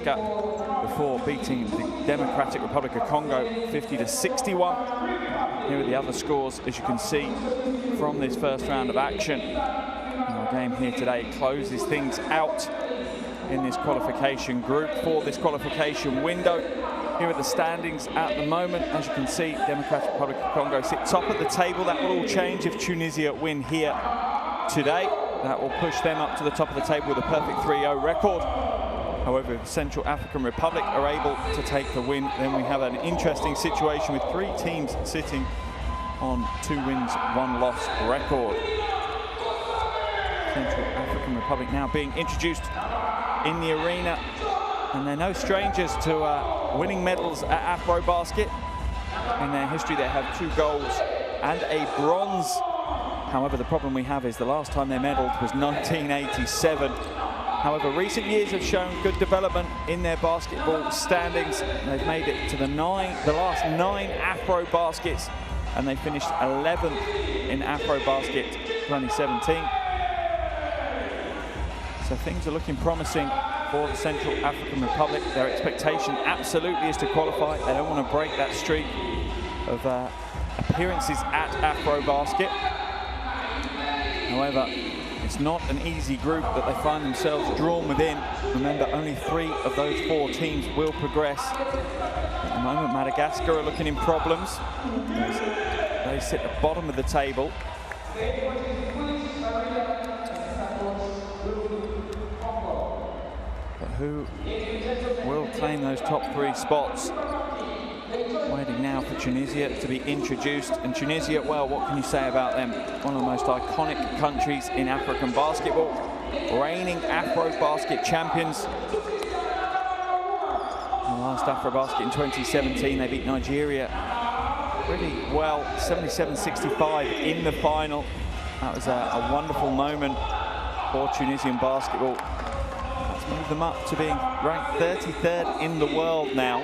before beating the Democratic Republic of Congo 50-61. Here are the other scores, as you can see, from this first round of action. Our game here today closes things out in this qualification group for this qualification window. Here are the standings at the moment. As you can see, Democratic Republic of Congo sit top of the table. That will all change if Tunisia win here today. That will push them up to the top of the table with a perfect 3-0 record. However, if the Central African Republic are able to take the win, then we have an interesting situation with 3 teams sitting on 2 wins, 1 loss record. Central African Republic now being introduced in the arena, and they're no strangers to winning medals at AfroBasket. In their history, they have 2 golds and a bronze. However, the problem we have is the last time they medaled was 1987. However, recent years have shown good development in their basketball standings. They've made it to the last 9 AfroBaskets, and they finished 11th in AfroBasket 2017. So things are looking promising for the Central African Republic. Their expectation absolutely is to qualify. They don't want to break that streak of appearances at AfroBasket. However, it's not an easy group that they find themselves drawn within. Remember, only 3 of those 4 teams will progress. At the moment, Madagascar are looking in problems. They sit at the bottom of the table. But who will claim those top 3 spots? Waiting now for Tunisia to be introduced. And Tunisia, well, what can you say about them? One of the most iconic countries in African basketball. Reigning AfroBasket champions. In the last AfroBasket in 2017, they beat Nigeria really well, 77-65 in the final. That was a wonderful moment for Tunisian basketball. That's moved them up to being ranked 33rd in the world now.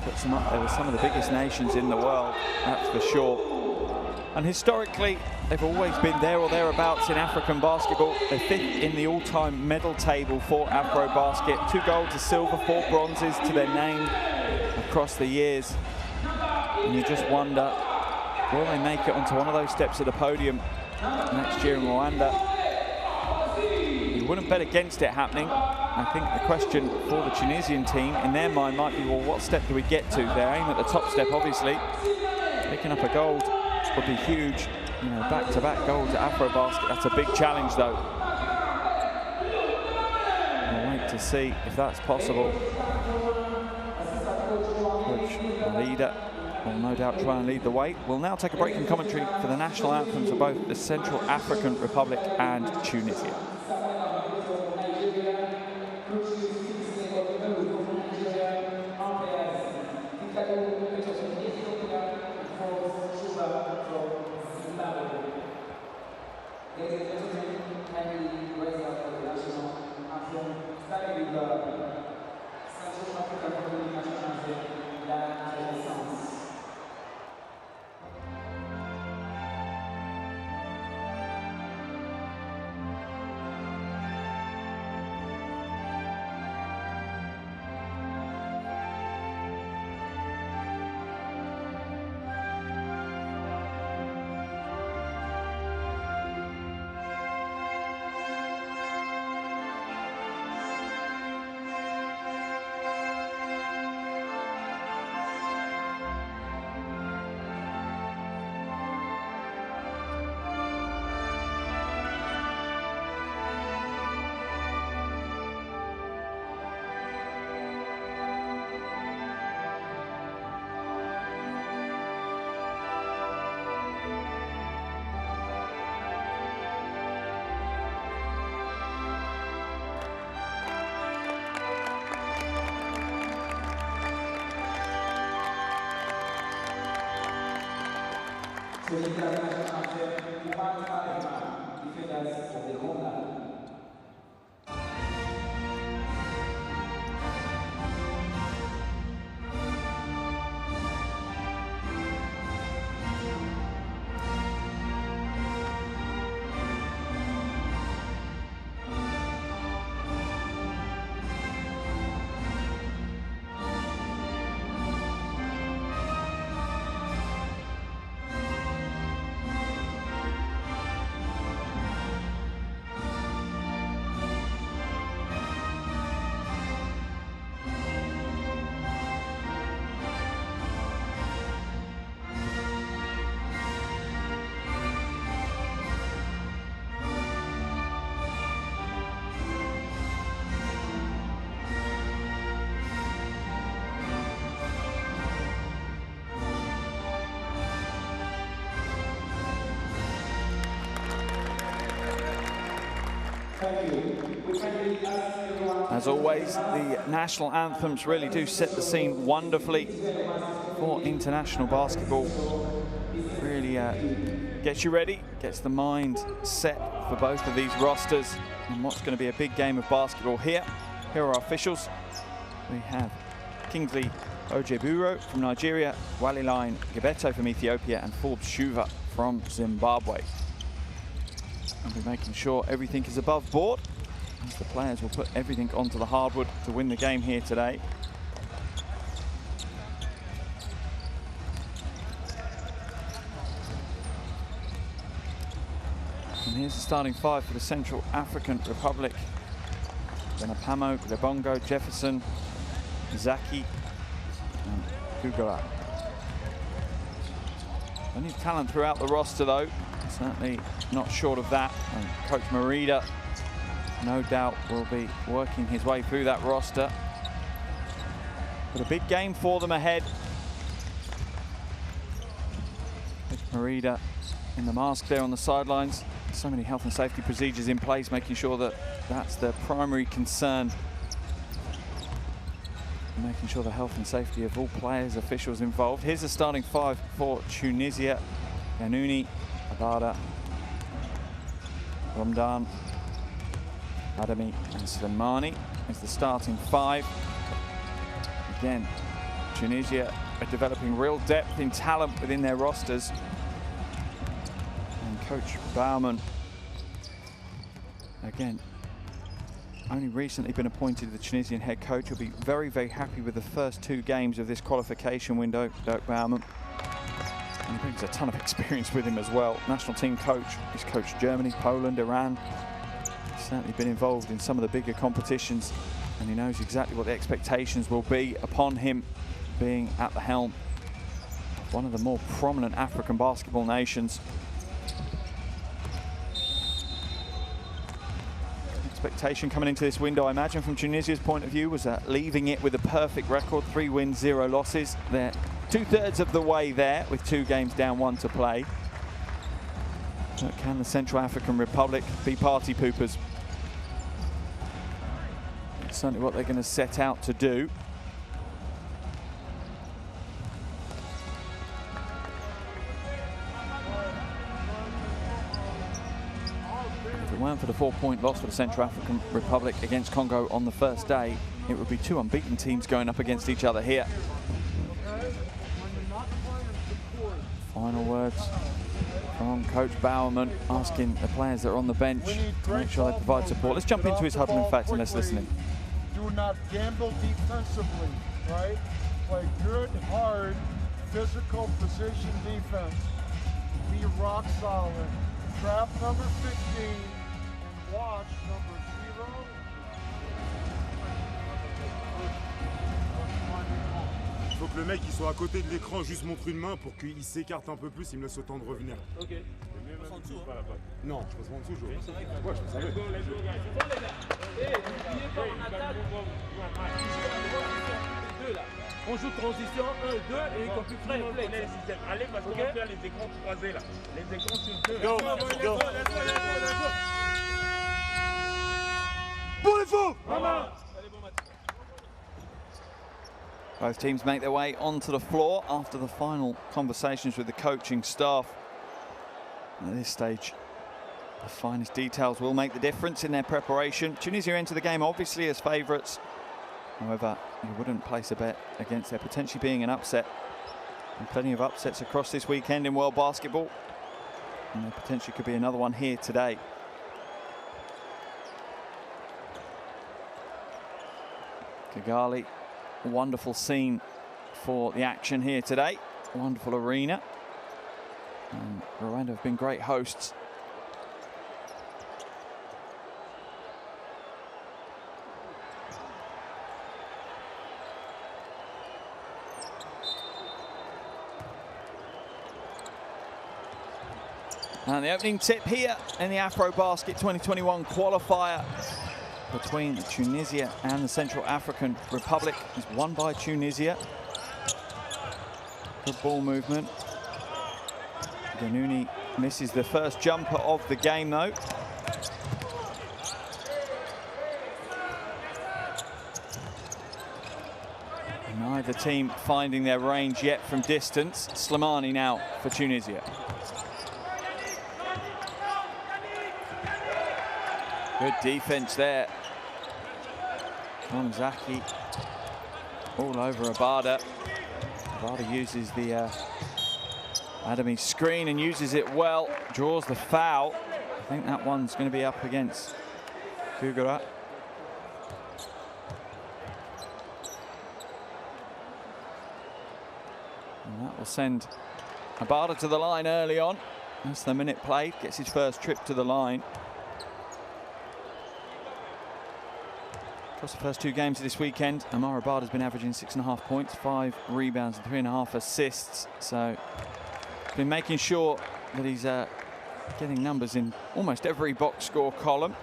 Puts them up there with some of the biggest nations in the world, that's for sure. And historically, they've always been there or thereabouts in African basketball. They're 5th in the all-time medal table for AfroBasket. 2 golds, a silver, 4 bronzes to their name across the years. And you just wonder, will they make it onto one of those steps of the podium next year in Rwanda? You wouldn't bet against it happening. I think the question for the Tunisian team in their mind might be, well, what step do we get to? Their aim at the top step, obviously. Picking up a gold would be huge. You know, back-to-back golds at AfroBasket, that's a big challenge, though. We'll wait to see if that's possible. Coach, the leader, will no doubt try and lead the way. We'll now take a break in commentary for the national anthems of both the Central African Republic and Tunisia. As always, the national anthems really do set the scene wonderfully for international basketball. Really gets you ready, gets the mind set for both of these rosters and what's going to be a big game of basketball here. Here are our officials. We have Kingsley Ojeburo from Nigeria, Waliline Gebeto from Ethiopia, and Forbes Shuva from Zimbabwe. We'll be making sure everything is above board, as the players will put everything onto the hardwood to win the game here today. And here's the starting five for the Central African Republic. Benapamo, Lebongo, Jefferson, Zaki, and Kugala. Plenty of talent throughout the roster though, certainly not short of that. And Coach Merida, no doubt, will be working his way through that roster. But a big game for them ahead. Coach Merida in the mask there on the sidelines. So many health and safety procedures in place, making sure that that's the primary concern. Making sure the health and safety of all players, officials involved. Here's the starting five for Tunisia. Yanouni, Abada, Ramdan, Adami, and Slimani is the starting five. Again, Tunisia are developing real depth in talent within their rosters. And Coach Baumann, again, only recently been appointed the Tunisian head coach. He'll be very, very happy with the first two games of this qualification window, Dirk Baumann. And he brings a ton of experience with him as well. National team coach, he's coached Germany, Poland, Iran. He's certainly been involved in some of the bigger competitions, and he knows exactly what the expectations will be upon him being at the helm of one of the more prominent African basketball nations. Expectation coming into this window, I imagine, from Tunisia's point of view, was leaving it with a perfect record, 3 wins, 0 losses. They're 2/3 of the way there, with 2 games down, 1 to play. But can the Central African Republic be party poopers? That's certainly what they're going to set out to do. If it weren't for the 4-point loss for the Central African Republic against Congo on the first day, it would be 2 unbeaten teams going up against each other here. Final words from Coach Baumann, asking the players that are on the bench to make sure they provide support. Let's jump into his huddle, in fact, and let's listen in. Do not gamble defensively, right? Play good, hard, physical position defense. Be rock solid. Trap number 15 and watch number 0. Il faut que le mec il soit à côté de l'écran, juste montre une main pour qu'il s'écarte un peu plus, il me laisse le temps de revenir. Ok. Je passe en dessous, hein. Non, je passe en dessous, je. Ouais, je passe avec. On joue transition 1, 2 et qu'on puisse faire les systèmes. Allez, parce qu'on va faire les écrans croisés là. Les écrans sur 2. Go, go. Pour les faux! Both teams make their way onto the floor after the final conversations with the coaching staff. And at this stage, the finest details will make the difference in their preparation. Tunisia enter the game obviously as favourites. However, you wouldn't place a bet against there potentially being an upset. And plenty of upsets across this weekend in world basketball. And there potentially could be another one here today. Kigali, a wonderful scene for the action here today. Wonderful arena. And Rwanda have been great hosts. And the opening tip here in the AfroBasket 2021 qualifier between Tunisia and the Central African Republic is won by Tunisia. Good ball movement. Yanouni misses the first jumper of the game though. Neither team finding their range yet from distance. Slimani now for Tunisia. Good defense there from Zaki. All over Abada. Abada uses the Adami screen and uses it well. Draws the foul. I think that one's going to be up against Kugura. And that will send Abada to the line early on. That's the minute played. Gets his first trip to the line. Across the first 2 games of this weekend, Amar Abada's been averaging 6.5 points, 5 rebounds and 3.5 assists. So been making sure that he's getting numbers in almost every box score column.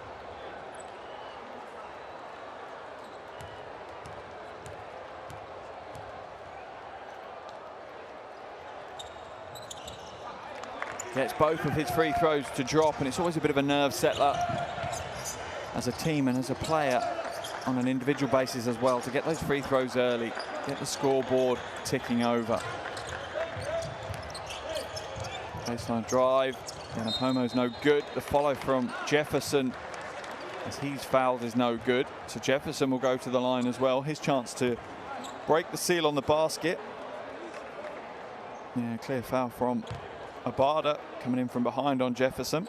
Gets both of his free throws to drop, and it's always a bit of a nerve settler as a team and as a player on an individual basis as well, to get those free throws early, get the scoreboard ticking over. Baseline drive, Yanapomo's no good. The follow from Jefferson, as he's fouled, is no good. So Jefferson will go to the line as well. His chance to break the seal on the basket. Yeah, clear foul from Abada, coming in from behind on Jefferson.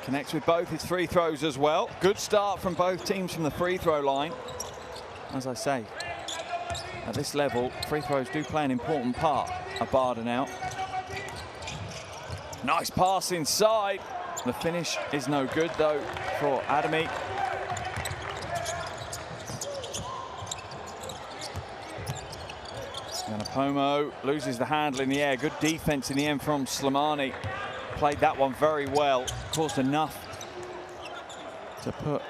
Connects with both his free throws as well. Good start from both teams from the free throw line. As I say, at this level, free throws do play an important part. Abada now. Nice pass inside. The finish is no good though for Adami. Yanapomo loses the handle in the air. Good defense in the end from Slimani. Played that one very well. Caused enough to put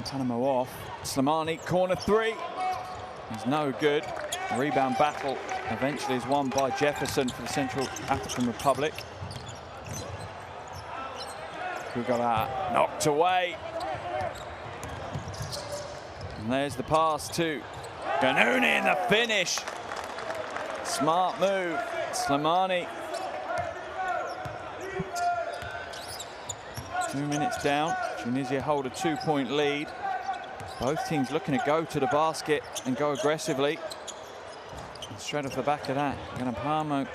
Panama off. Slimani, corner 3. He's no good. The rebound battle eventually is won by Jefferson for the Central African Republic. Kugura knocked away. And there's the pass to Ganuni in the finish. Smart move, Slimani. 2 minutes down. Tunisia hold a 2-point lead. Both teams looking to go to the basket and go aggressively. And straight off the back of that, Yanapomo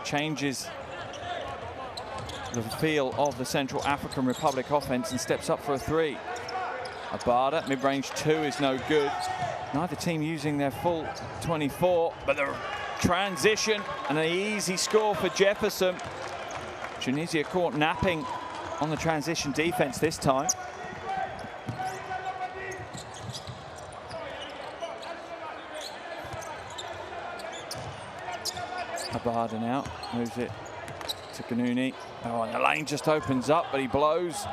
changes the feel of the Central African Republic offense and steps up for a 3. Abada, mid-range 2 is no good. Neither team using their full 24, but the transition and an easy score for Jefferson. Tunisia caught napping on the transition defense this time. Abada now moves it to Ganuni. Oh, and the lane just opens up, but he blows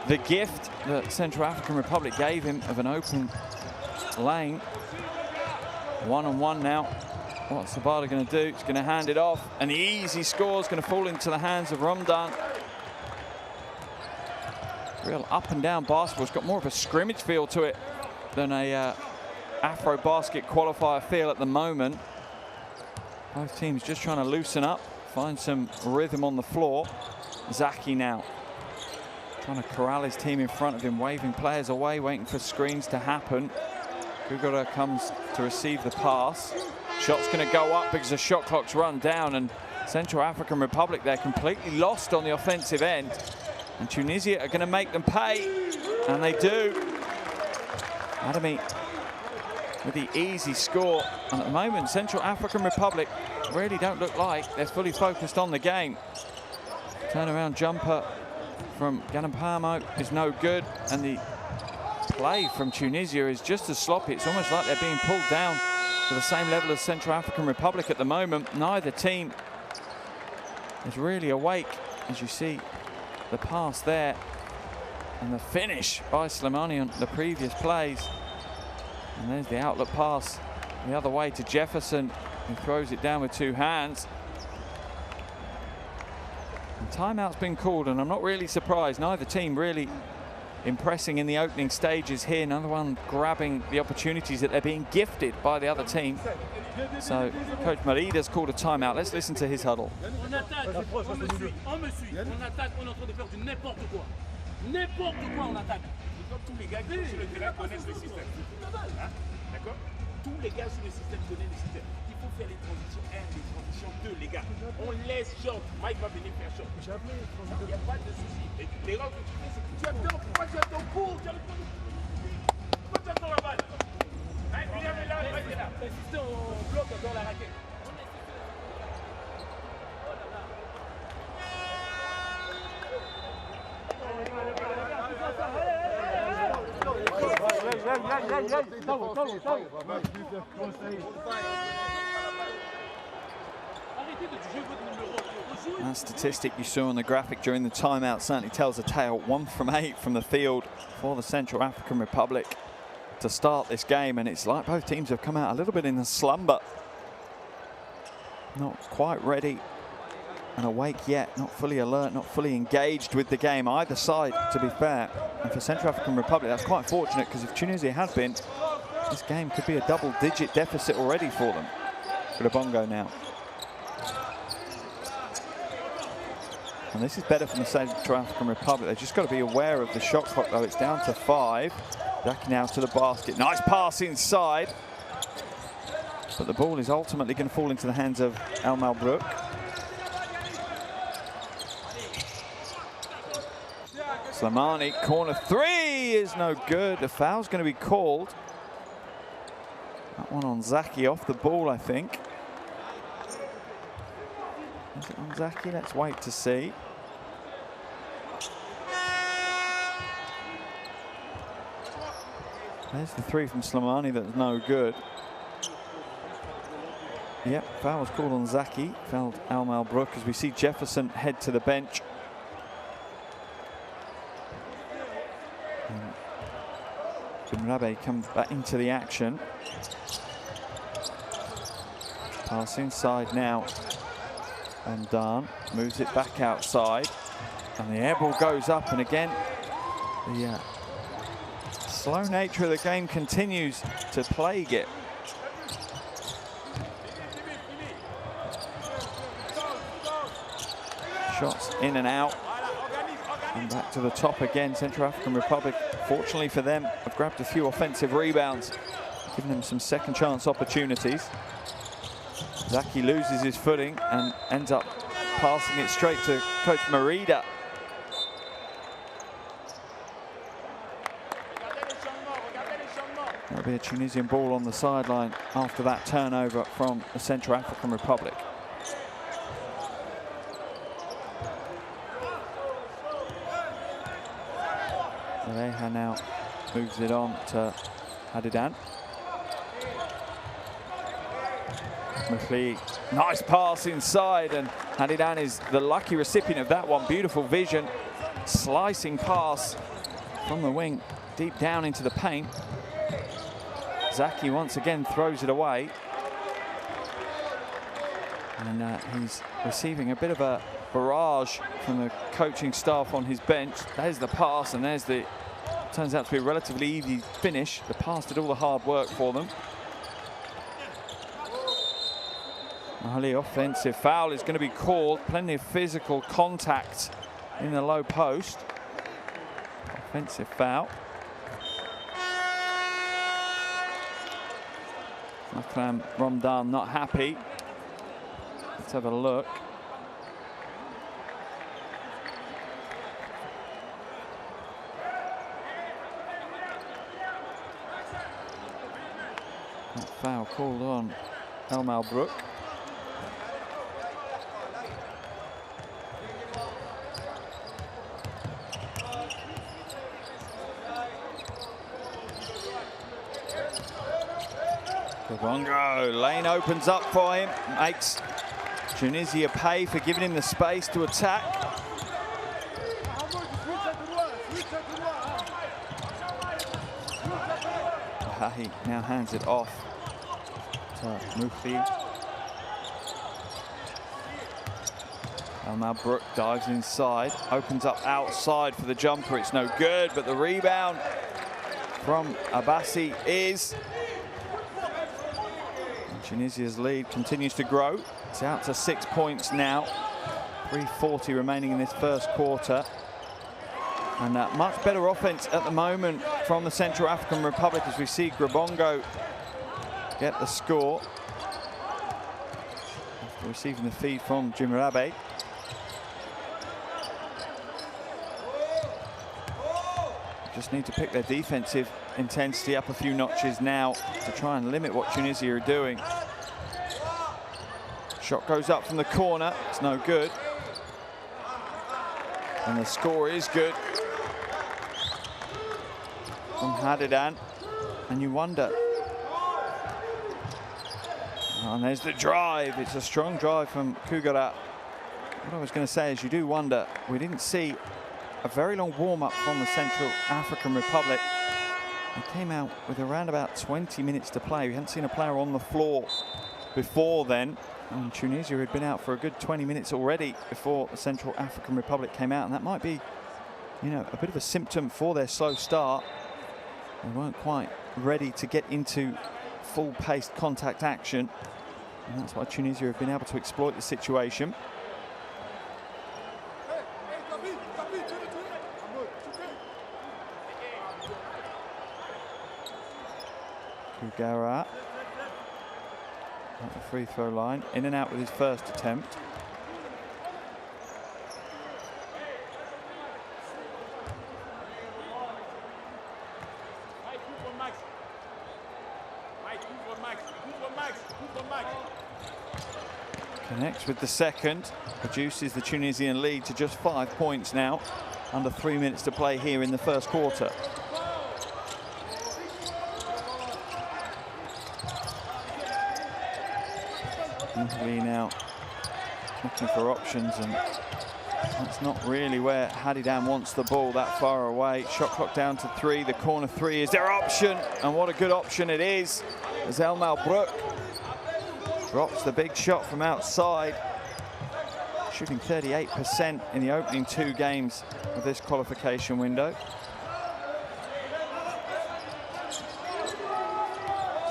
the gift that Central African Republic gave him of an open lane. 1-on-1 now. What's Abada going to do? He's going to hand it off, and the easy score is going to fall into the hands of Ramdan. Real up and down basketball. It's got more of a scrimmage feel to it than a AfroBasket qualifier feel at the moment. Both teams just trying to loosen up, find some rhythm on the floor. Zaki now trying to corral his team in front of him, waving players away, waiting for screens to happen. Kugura comes to receive the pass. Shot's going to go up because the shot clock's run down, and Central African Republic, they're completely lost on the offensive end. And Tunisia are going to make them pay, and they do. Adami with the easy score. And at the moment, Central African Republic really don't look like they're fully focused on the game. Turnaround jumper from Yanapomo is no good, and the play from Tunisia is just as sloppy. It's almost like they're being pulled down to the same level as Central African Republic at the moment. Neither team is really awake, as you see the pass there and the finish by Slimani on the previous plays. And there's the outlet pass the other way to Jefferson, who throws it down with two hands. And timeout's been called, and I'm not really surprised. Neither team really impressing in the opening stages here. Another one grabbing the opportunities that they're being gifted by the other team. So Coach Marida's called a timeout. Let's listen to his huddle. On attaque, on me suit, on attaque, on est en train de faire du n'importe quoi. N'importe quoi on attaque. Tous les gars qui sont sur le terrain connaissent le système. D'accord? Tous les gars sur le système connaissent le système. Il faut faire les transitions 1, les transitions 2, les gars. On laisse short. Mike va venir faire short. Il n'y a pas de souci. L'erreur que tu fais, c'est que tu attends. Pourquoi tu attends court? Pourquoi tu attends la balle? William est là, Mike est là. Insister, on bloque dans la raquette. That statistic you saw on the graphic during the timeout certainly tells a tale. 1 from 8 from the field for the Central African Republic to start this game, and it's like both teams have come out a little bit in a slumber. Not quite ready and awake yet, not fully alert, not fully engaged with the game, either side, to be fair. And for Central African Republic, that's quite fortunate, because if Tunisia had been, this game could be a double-digit deficit already for them. For the Bongo now. And this is better from the Central African Republic. They've just got to be aware of the shot clock, though. It's down to 5. Zaki now to the basket. Nice pass inside. But the ball is ultimately going to fall into the hands of El Malbrook. Slimani, corner 3 is no good. The foul's going to be called. That one on Zaki, off the ball, I think. Is it on Zaki? Let's wait to see. There's the 3 from Slimani, that's no good. Yep, foul was called on Zaki. Fouled Al Malbrook as we see Jefferson head to the bench. Rabe comes back into the action. Pass inside now. And Dan moves it back outside. And the air ball goes up, and again, the slow nature of the game continues to plague it. Shots in and out. And back to the top again. Central African Republic, fortunately for them, have grabbed a few offensive rebounds, giving them some second chance opportunities. Zaki loses his footing and ends up passing it straight to Coach Marida. That'll be a Tunisian ball on the sideline after that turnover from the Central African Republic. Aleha now moves it on to Hadidan. Mufli, nice pass inside, and Hadidan is the lucky recipient of that one. Beautiful vision, slicing pass from the wing deep down into the paint. Zaki once again throws it away. And he's receiving a bit of a barrage from the coaching staff on his bench. There's the pass, and there's the, turns out to be a relatively easy finish. The pass did all the hard work for them. Ali, offensive foul is going to be called. Plenty of physical contact in the low post. Offensive foul. Akram Ramdan not happy. Let's have a look. That foul called on El Malbrook. Bongo, lane opens up for him, makes Tunisia pay for giving him the space to attack. He now hands it off to Moufi. Now Brook dives inside, opens up outside for the jumper. It's no good, but the rebound from Abbasi is. And Tunisia's lead continues to grow. It's out to 6 points now. 3:40 remaining in this first quarter. And much better offense at the moment from the Central African Republic as we see Grabongo get the score after receiving the feed from Jimrabe. Just need to pick their defensive intensity up a few notches now to try and limit what Tunisia are doing. Shot goes up from the corner, it's no good. And the score is good from Hadidan. And you wonder. And there's the drive. It's a strong drive from Kugara. What I was going to say is you do wonder, we didn't see a very long warm-up from the Central African Republic. They came out with around about 20 minutes to play. We hadn't seen a player on the floor before then. And Tunisia had been out for a good 20 minutes already before the Central African Republic came out. And that might be, you know, a bit of a symptom for their slow start. They weren't quite ready to get into full-paced contact action. And that's why Tunisia have been able to exploit the situation. Kugara at the free throw line, in and out with his first attempt. Connects with the second, reduces the Tunisian lead to just 5 points now, under 3 minutes to play here in the first quarter. Now looking for options, and that's not really where Hadidan wants the ball, that far away. Shot clock down to 3, the corner 3 is their option, and what a good option it is, as Elmal Brook drops the big shot from outside, shooting 38% in the opening 2 games of this qualification window.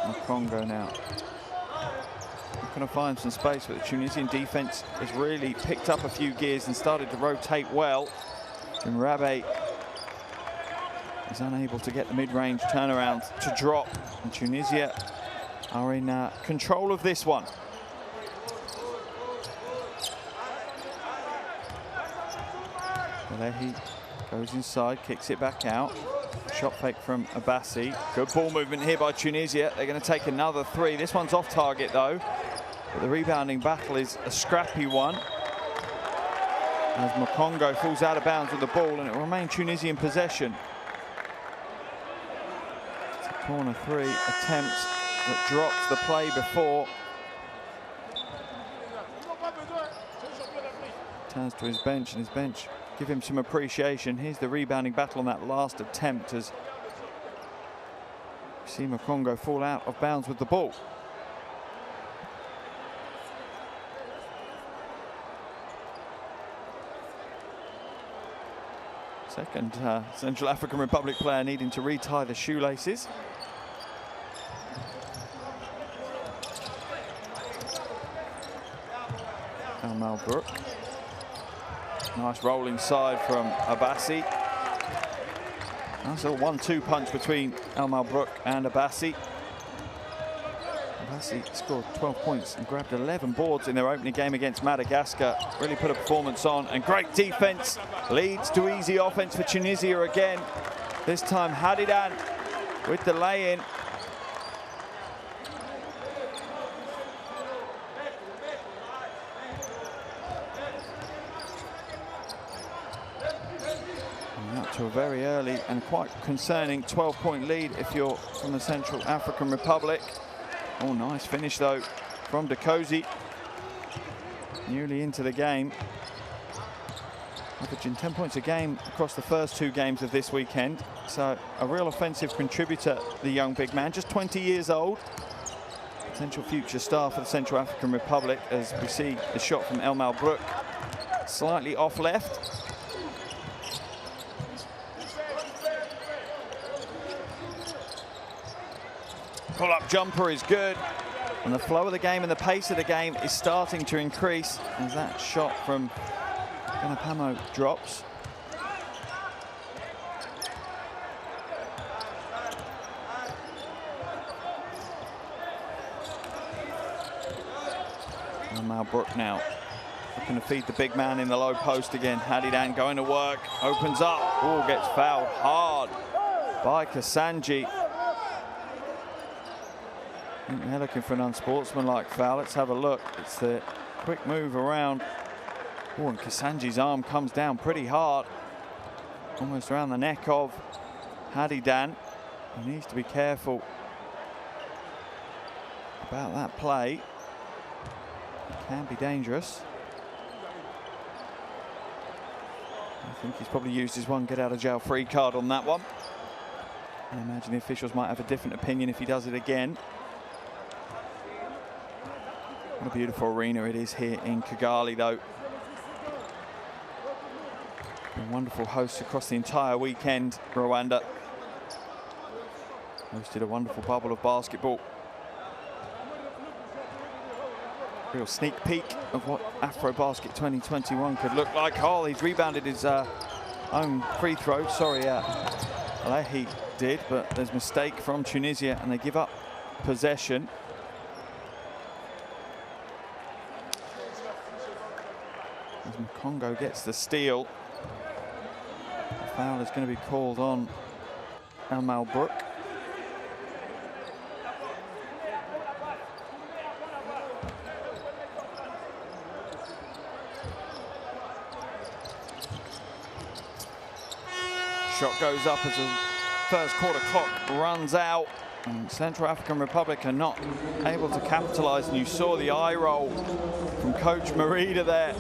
And Congo now going to find some space, but the Tunisian defense has really picked up a few gears and started to rotate well. Jimrabe is unable to get the mid-range turnaround to drop, and Tunisia are in control of this one. Alehi goes inside, kicks it back out. Shot fake from Abbasi. Good ball movement here by Tunisia. They're going to take another 3. This one's off target though. But the rebounding battle is a scrappy one, as Mokongo falls out of bounds with the ball, and it will remain Tunisian possession. It's a corner 3 attempt that drops the play before. Turns to his bench, and his bench give him some appreciation. Here's the rebounding battle on that last attempt as we see Mokongo fall out of bounds with the ball. Second Central African Republic player needing to retie the shoelaces. Elmal Brook. Nice roll inside from Abbasi. That's a 1-2 punch between Elmal Brook and Abbasi. Abbasi scored 12 points and grabbed 11 boards in their opening game against Madagascar. Really put a performance on, and great defense leads to easy offense for Tunisia again. This time Hadidan with the lay-in. To a very early and quite concerning 12-point lead if you're from the Central African Republic. Oh, nice finish though from Dakosi. newly into the game. Averaging 10 points a game across the first 2 games of this weekend. So a real offensive contributor, the young big man, just 20 years old. Potential future star for the Central African Republic, as we see the shot from El Malbrook slightly off left. Pull-up jumper is good. And the flow of the game and the pace of the game is starting to increase as that shot from Ganapamo drops. And Malbrook now looking to feed the big man in the low post again. Hadidan going to work, opens up, oh, gets fouled hard by Kasanji. I think they're looking for an unsportsmanlike foul. Let's have a look. It's the quick move around. Oh, and Kasanji's arm comes down pretty hard, almost around the neck of Hadidan. He needs to be careful about that play. It can be dangerous. I think he's probably used his one get out of jail free card on that one. I imagine the officials might have a different opinion if he does it again. What a beautiful arena it is here in Kigali, though. Been wonderful hosts across the entire weekend. Rwanda hosted a wonderful bubble of basketball. Real sneak peek of what AfroBasket 2021 could look like. Oh, he's rebounded his own free throw. Sorry, Alehi did, but there's a mistake from Tunisia and they give up possession. As Mkongo gets the steal. The foul is going to be called on El Malbrook. Shot goes up as the first quarter clock runs out. And Central African Republic are not able to capitalize, and you saw the eye roll from Coach Marida there.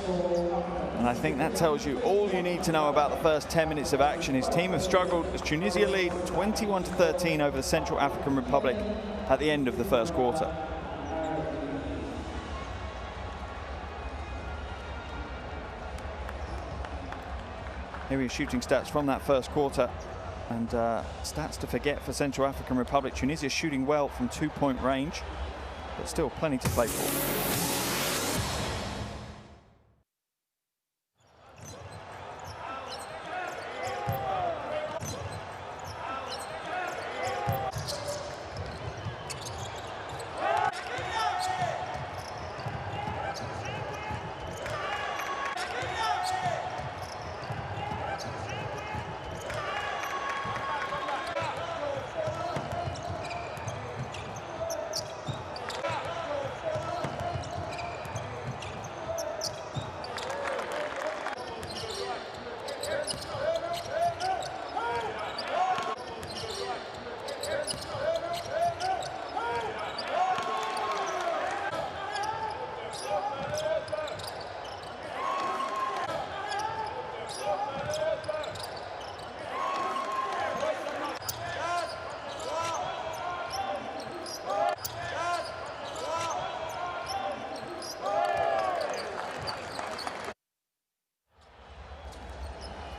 And I think that tells you all you need to know about the first 10 minutes of action. His team have struggled as Tunisia lead 21-13 over the Central African Republic at the end of the first quarter. Here are your shooting stats from that first quarter. And stats to forget for Central African Republic. Tunisia shooting well from 2-point range, but still plenty to play for.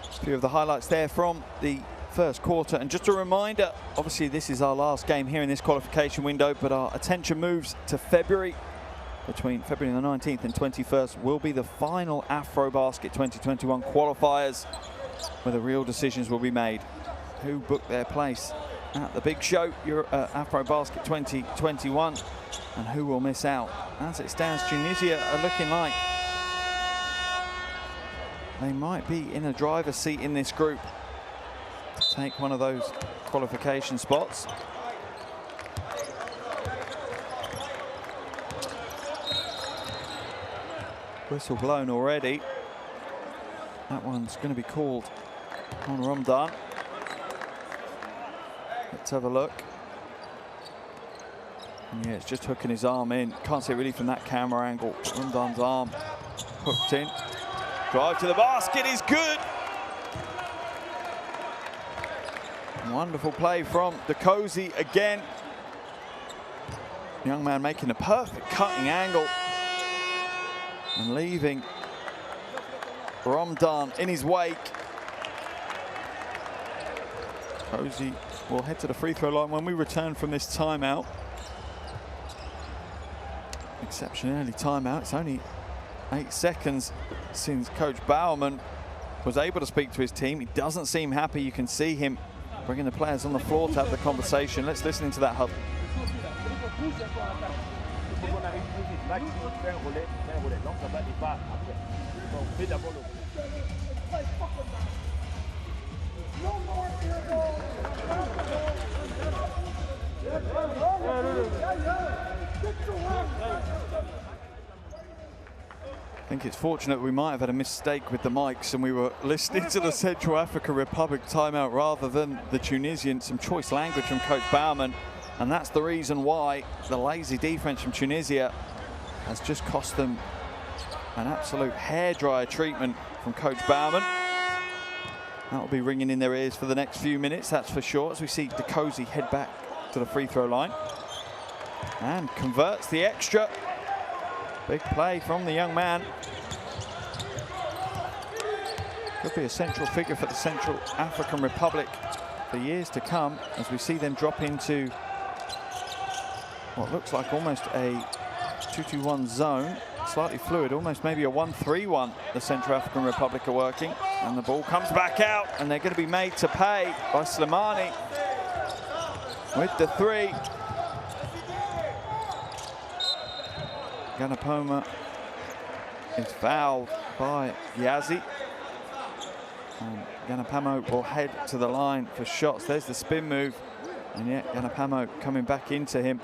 A few of the highlights there from the first quarter, and just a reminder, obviously this is our last game here in this qualification window, but our attention moves to February. Between February the 19th and 21st will be the final AfroBasket 2021 qualifiers, where the real decisions will be made. Who booked their place at the big show, AfroBasket 2021, and who will miss out. As it stands, Tunisia are looking like they might be in a driver's seat in this group to take one of those qualification spots. Whistle blown already. That one's going to be called on Ramadan. Let's have a look. And yeah, it's just hooking his arm in. Can't see it really from that camera angle. Ramadan's arm Hooked in. Drive to the basket is good. Wonderful play from Dukosi again. Young man making a perfect cutting angle and leaving Ramdan in his wake. Dukosi will head to the free throw line when we return from this timeout. Exceptionally early timeout. It's only 8 seconds since Coach Bowerman was able to speak to his team. He doesn't seem happy. You can see him bringing the players on the floor to have the conversation. Let's listen into that huddle. I think it's fortunate we might have had a mistake with the mics and we were listening to the Central African Republic timeout rather than the Tunisian. Some choice language from Coach Bowerman, and that's the reason why the lazy defense from Tunisia has just cost them an absolute hairdryer treatment from Coach Bowerman. That will be ringing in their ears for the next few minutes, that's for sure, as we see Dukosi head back to the free throw line and converts the extra. Big play from the young man. Could be a central figure for the Central African Republic for years to come, as we see them drop into what looks like almost a 2-2-1 zone. Slightly fluid, almost maybe a 1-3-1 the Central African Republic are working. And the ball comes back out, and they're going to be made to pay by Slimani with the three. Ganapoma is fouled by Yazzie. And Ganapamo will head to the line for shots. There's the spin move, and yet Ganapamo coming back into him.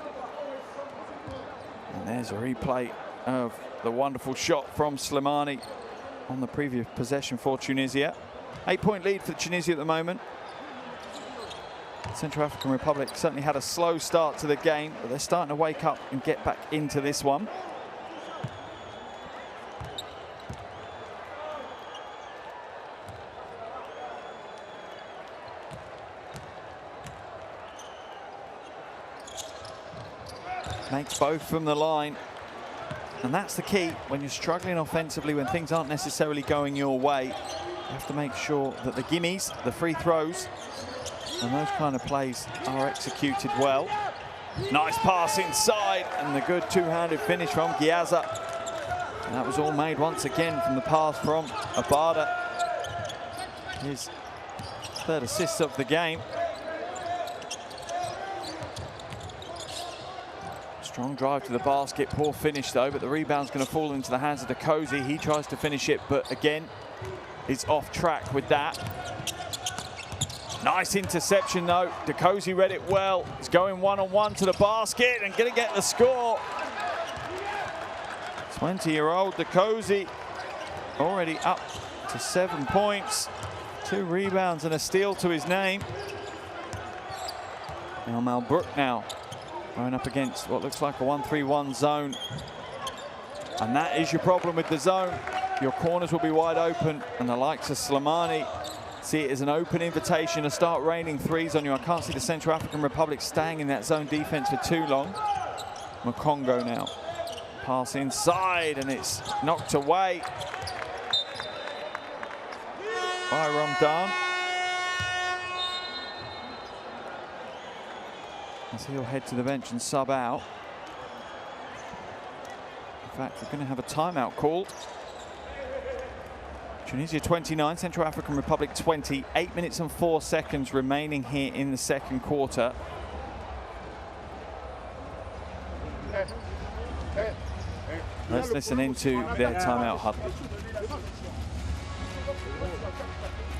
And there's a replay of the wonderful shot from Slimani on the previous possession for Tunisia. 8-point lead for Tunisia at the moment. Central African Republic certainly had a slow start to the game, but they're starting to wake up and get back into this one. Makes both from the line. And that's the key when you're struggling offensively, when things aren't necessarily going your way. You have to make sure that the gimmies, the free throws, and those kind of plays are executed well. Nice pass inside, and the good two-handed finish from Giaza. And that was all made once again from the pass from Abada. His third assist of the game. Strong drive to the basket, poor finish though, but the rebound's going to fall into the hands of Dukosi. He tries to finish it, but again, is off track with that. Nice interception though. Dukosi read it well. He's going one-on-one to the basket and going to get the score. 20-year-old Dukosi already up to 7 points. 2 rebounds and a steal to his name. Elmal Brook now going up against what looks like a 1-3-1 zone. And that is your problem with the zone. Your corners will be wide open, and the likes of Slimani see it as an open invitation to start raining threes on you. I can't see the Central African Republic staying in that zone defense for too long. Makongo now. Pass inside, and it's knocked away by Ramdan. As he'll head to the bench and sub out. In fact, we're going to have a timeout called. Tunisia 29, Central African Republic 20. 8 minutes and 4 seconds remaining here in the second quarter. Let's listen into their timeout huddle.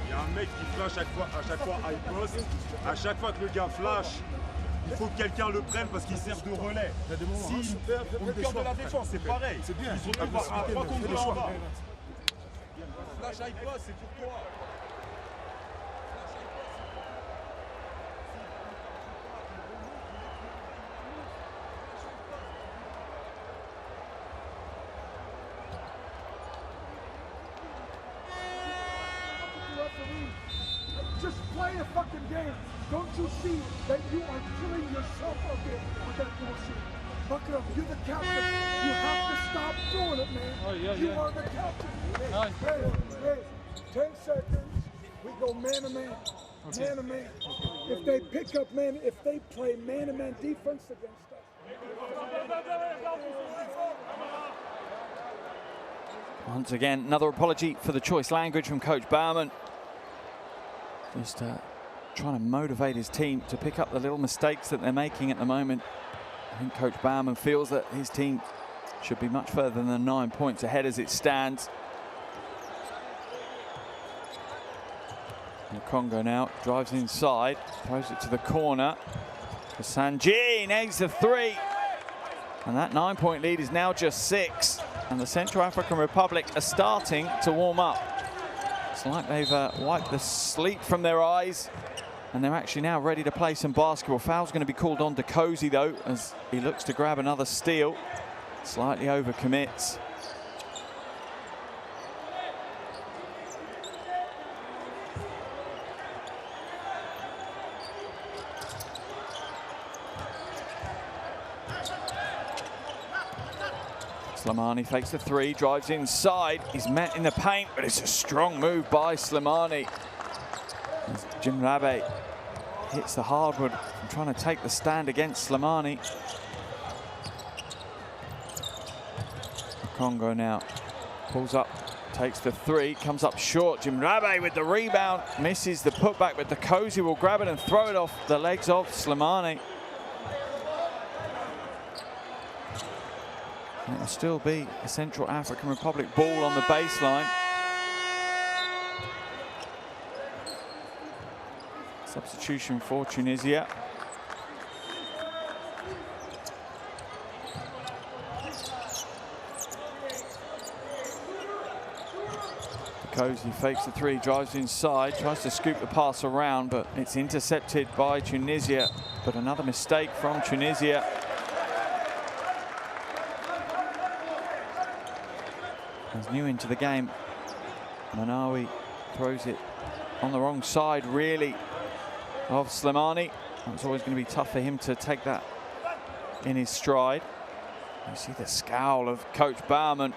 Il y a un mec qui flash à chaque fois high post. À chaque fois que le gars flash, il faut que quelqu'un le prenne parce qu'il sert de relais. Si au cœur de la défense, c'est pareil. C'est bien. Ils ont pas contre le choix. Flash high post, c'est pour toi. play a fucking game. Don't you see that you are killing yourself up there with that bullshit? Fuck it up. You're the captain. You have to stop doing it, man. Oh, yeah, you yeah. are the captain. Aye. Hey, 10 seconds. We go man to man. Okay. Man to man. If they pick up man, if they play man to man defense against us. Once again, another apology for the choice language from Coach Baumann. Just trying to motivate his team to pick up the little mistakes that they're making at the moment. I think Coach Baumann feels that his team should be much further than 9 points ahead as it stands. And Congo now drives inside, throws it to the corner. Sanji nails the three. And that 9-point lead is now just 6. And the Central African Republic are starting to warm up. It's like they've wiped the sleep from their eyes. And they're actually now ready to play some basketball. Foul's going to be called on to Cozy, though, as he looks to grab another steal. Slightly overcommits. Slimani fakes the three, drives inside. He's met in the paint, but it's a strong move by Slimani. As Jim Rabe hits the hardwood and trying to take the stand against Slimani. Congo now pulls up, takes the three, comes up short. Jim Rabe with the rebound, misses the putback, but the Cozy will grab it and throw it off the legs of Slimani. And it'll still be a Central African Republic ball on the baseline. Substitution for Tunisia. Cozy fakes the three, drives inside, tries to scoop the pass around, but it's intercepted by Tunisia. But another mistake from Tunisia. As new into the game, Manawi throws it on the wrong side, really, of Slimani. It's always going to be tough for him to take that in his stride. You see the scowl of Coach Baumann.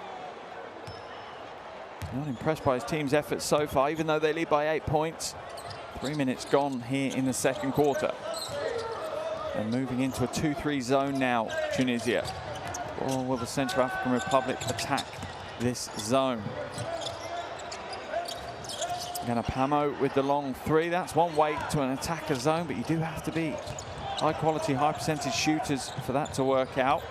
Not impressed by his team's efforts so far, even though they lead by 8 points. 3 minutes gone here in the second quarter. They're moving into a 2-3 zone now, Tunisia. Or will the Central African Republic attack this zone? Ganapamo with the long three. That's one way to an attacker zone, but you do have to be high quality, high percentage shooters for that to work out.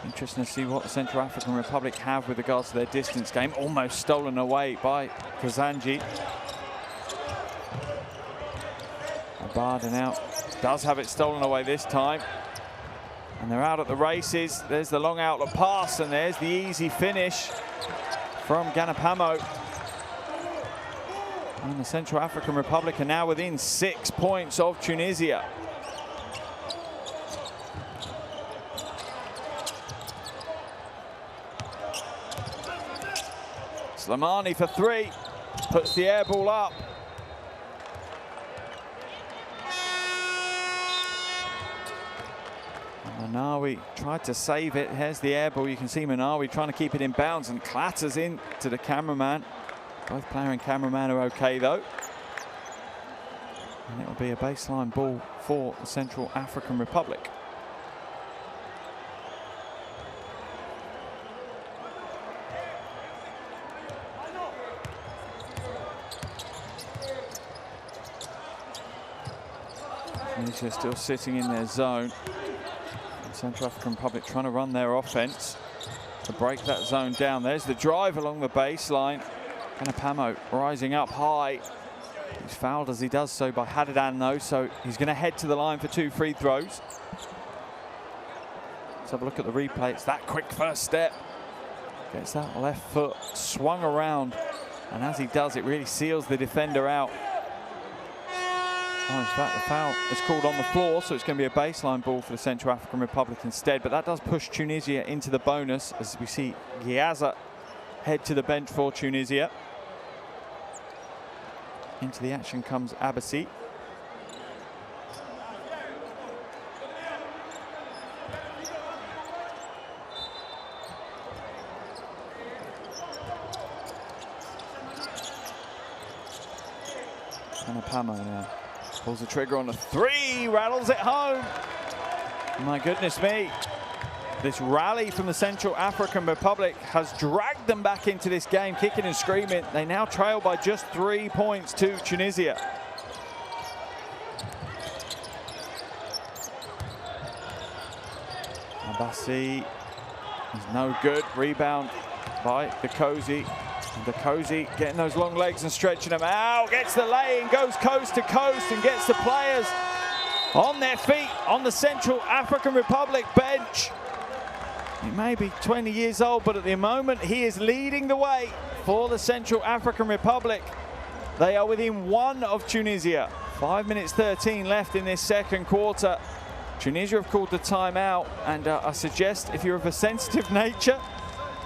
Interesting to see what the Central African Republic have with regards to their distance game. Almost stolen away by Kazanji. Abada now does have it stolen away this time. And they're out at the races. There's the long outlet pass, and there's the easy finish from Ganapamo. And the Central African Republic are now within 6 points of Tunisia. Slimani for three, puts the air ball up. Manawi tried to save it. Here's the air ball. You can see Manawi trying to keep it in bounds and clatters into the cameraman. Both player and cameraman are okay though. And it will be a baseline ball for the Central African Republic. Tunisia still sitting in their zone. Central African Republic trying to run their offense to break that zone down. There's the drive along the baseline. Ganapamo rising up high. He's fouled as he does so by Hadadan though, so he's going to head to the line for 2 free throws. Let's have a look at the replay. It's that quick first step. Gets that left foot swung around, and as he does, it really seals the defender out. Oh, in fact, the foul is called on the floor, so it's going to be a baseline ball for the Central African Republic instead. But that does push Tunisia into the bonus, as we see Giaza head to the bench for Tunisia. Into the action comes Abassi. Panapamo now pulls the trigger on a three, rattles it home. My goodness me. This rally from the Central African Republic has dragged them back into this game, kicking and screaming. They now trail by just 3 points to Tunisia. Abassi is no good. Rebound by Dakosi. Dakosi getting those long legs and stretching them out. Gets the lay and goes coast to coast and gets the players on their feet on the Central African Republic bench. He may be 20 years old, but at the moment he is leading the way for the Central African Republic. They are within 1 of Tunisia. 5 minutes 13 left in this second quarter. Tunisia have called the timeout, and I suggest if you're of a sensitive nature,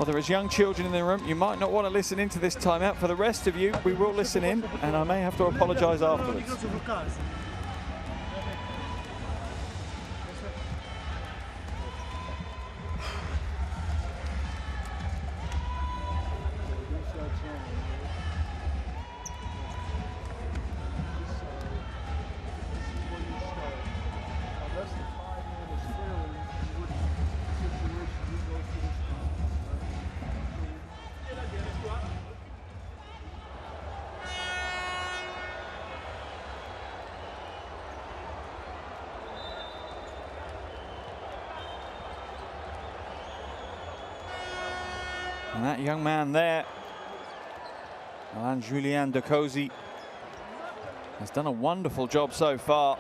or there is young children in the room, you might not want to listen into this timeout. For the rest of you, we will listen in, and I may have to apologize afterwards. And that young man there, Alain-Julien Dakosi, has done a wonderful job so far.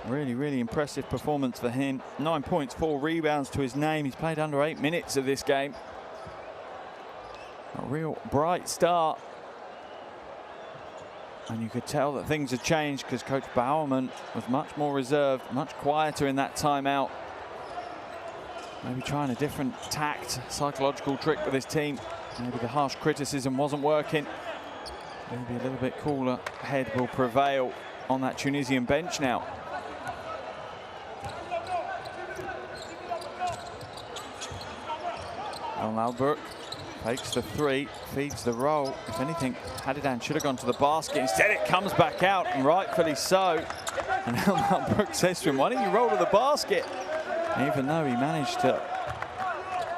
Really, really impressive performance for him. 9 points, 4 rebounds to his name. He's played under 8 minutes of this game. A real bright start. And you could tell that things had changed because Coach Bowerman was much more reserved, much quieter in that timeout. Maybe trying a different tact, psychological trick with his team. Maybe the harsh criticism wasn't working. Maybe a little bit cooler head will prevail on that Tunisian bench now. Al-Malbrook takes the three, feeds the roll. If anything, Hadidan should have gone to the basket. Instead, it comes back out, and rightfully so. And Al-Malbrook says to him, why didn't you roll to the basket? Even though he managed to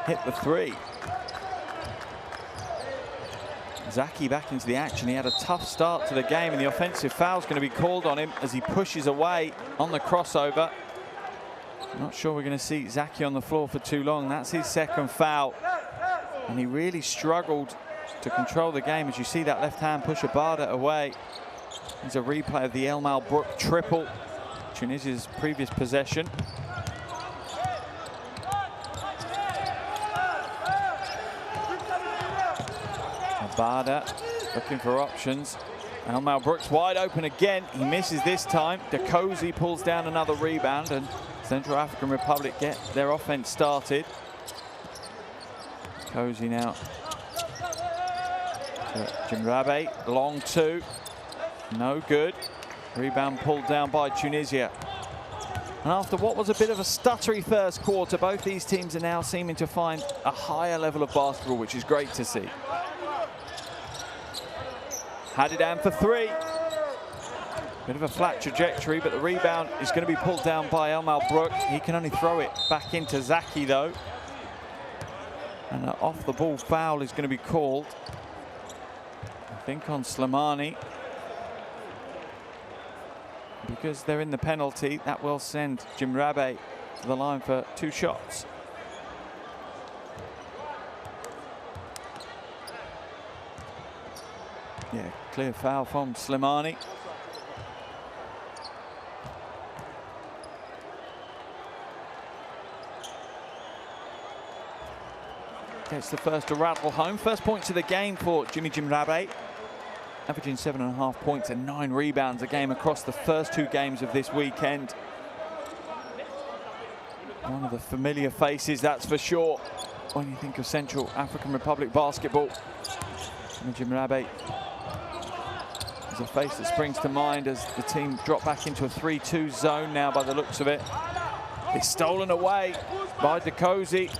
hit the three. Zaki back into the action. He had a tough start to the game, and the offensive foul is going to be called on him as he pushes away on the crossover. I'm not sure we're going to see Zaki on the floor for too long. That's his second foul. And he really struggled to control the game. As you see that left hand push Abada away. There's a replay of the Al-Malbrook triple, Tunisia's previous possession. Abada looking for options. Al-Malbrook's wide open again. He misses this time. Dakosi pulls down another rebound, and Central African Republic get their offense started. Dakosi now to Jimrabe. Long two. No good. Rebound pulled down by Tunisia. And after what was a bit of a stuttery first quarter, both these teams are now seeming to find a higher level of basketball, which is great to see. Hadidan for three. Bit of a flat trajectory, but the rebound is going to be pulled down by Al-Malbrook. He can only throw it back into Zaki, though. And an off-the-ball foul is going to be called, I think, on Slimani. Because they're in the penalty, that will send Jimrabe to the line for 2 shots. Yeah, clear foul from Slimani. Gets the first to rattle home. First points of the game for Jimmy Jimrabe. Averaging 7.5 points and 9 rebounds a game across the first 2 games of this weekend. One of the familiar faces, that's for sure, when you think of Central African Republic basketball. Jimmy Jimrabe There's a face that springs to mind as the team drop back into a 3-2 zone now by the looks of it. It's stolen away by Dekosi.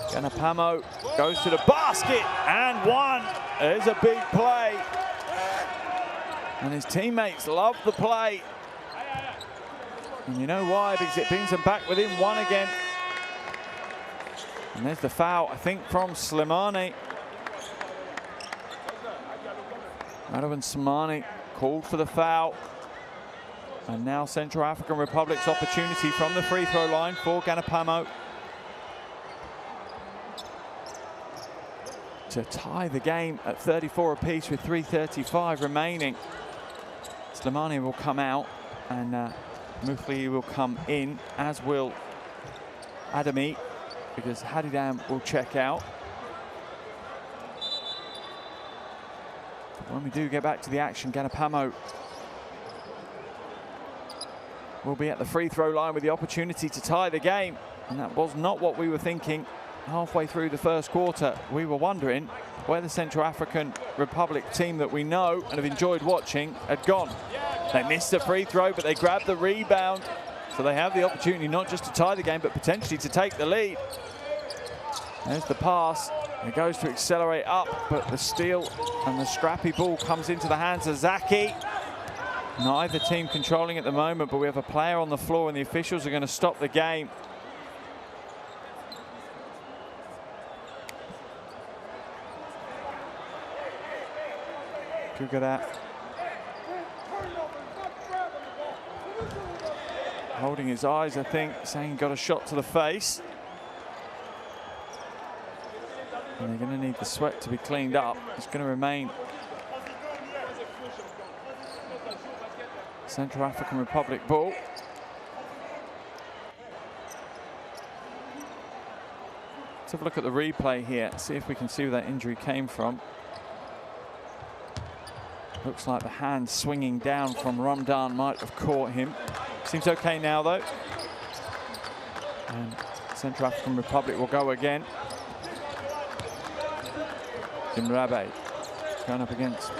Ganapamo goes to the basket and one. There's a big play. And his teammates love the play. And you know why? Because it brings them back within one again. And there's the foul, I think, from Slimani. Marouane Slimani called for the foul. And now Central African Republic's opportunity from the free throw line for Ganapamo to tie the game at 34 apiece with 3:35 remaining. Slimani will come out and Mufli will come in, as will Adami, because Hadidam will check out. When we do get back to the action, Ganapamo will be at the free throw line with the opportunity to tie the game. And that was not what we were thinking halfway through the first quarter. We were wondering where the Central African Republic team that we know and have enjoyed watching had gone. They missed the free throw, but they grabbed the rebound. So they have the opportunity not just to tie the game, but potentially to take the lead. There's the pass. It goes to accelerate up, but the steal and the scrappy ball comes into the hands of Zaki. Neither team controlling at the moment, but we have a player on the floor and the officials are going to stop the game. Kugarat holding his eyes, I think, saying he got a shot to the face. And they're going to need the sweat to be cleaned up. It's going to remain Central African Republic ball. Let's have a look at the replay here, see if we can see where that injury came from. Looks like the hand swinging down from Ramadan might have caught him. Seems okay now, though. And Central African Republic will go again. Imrabe going up against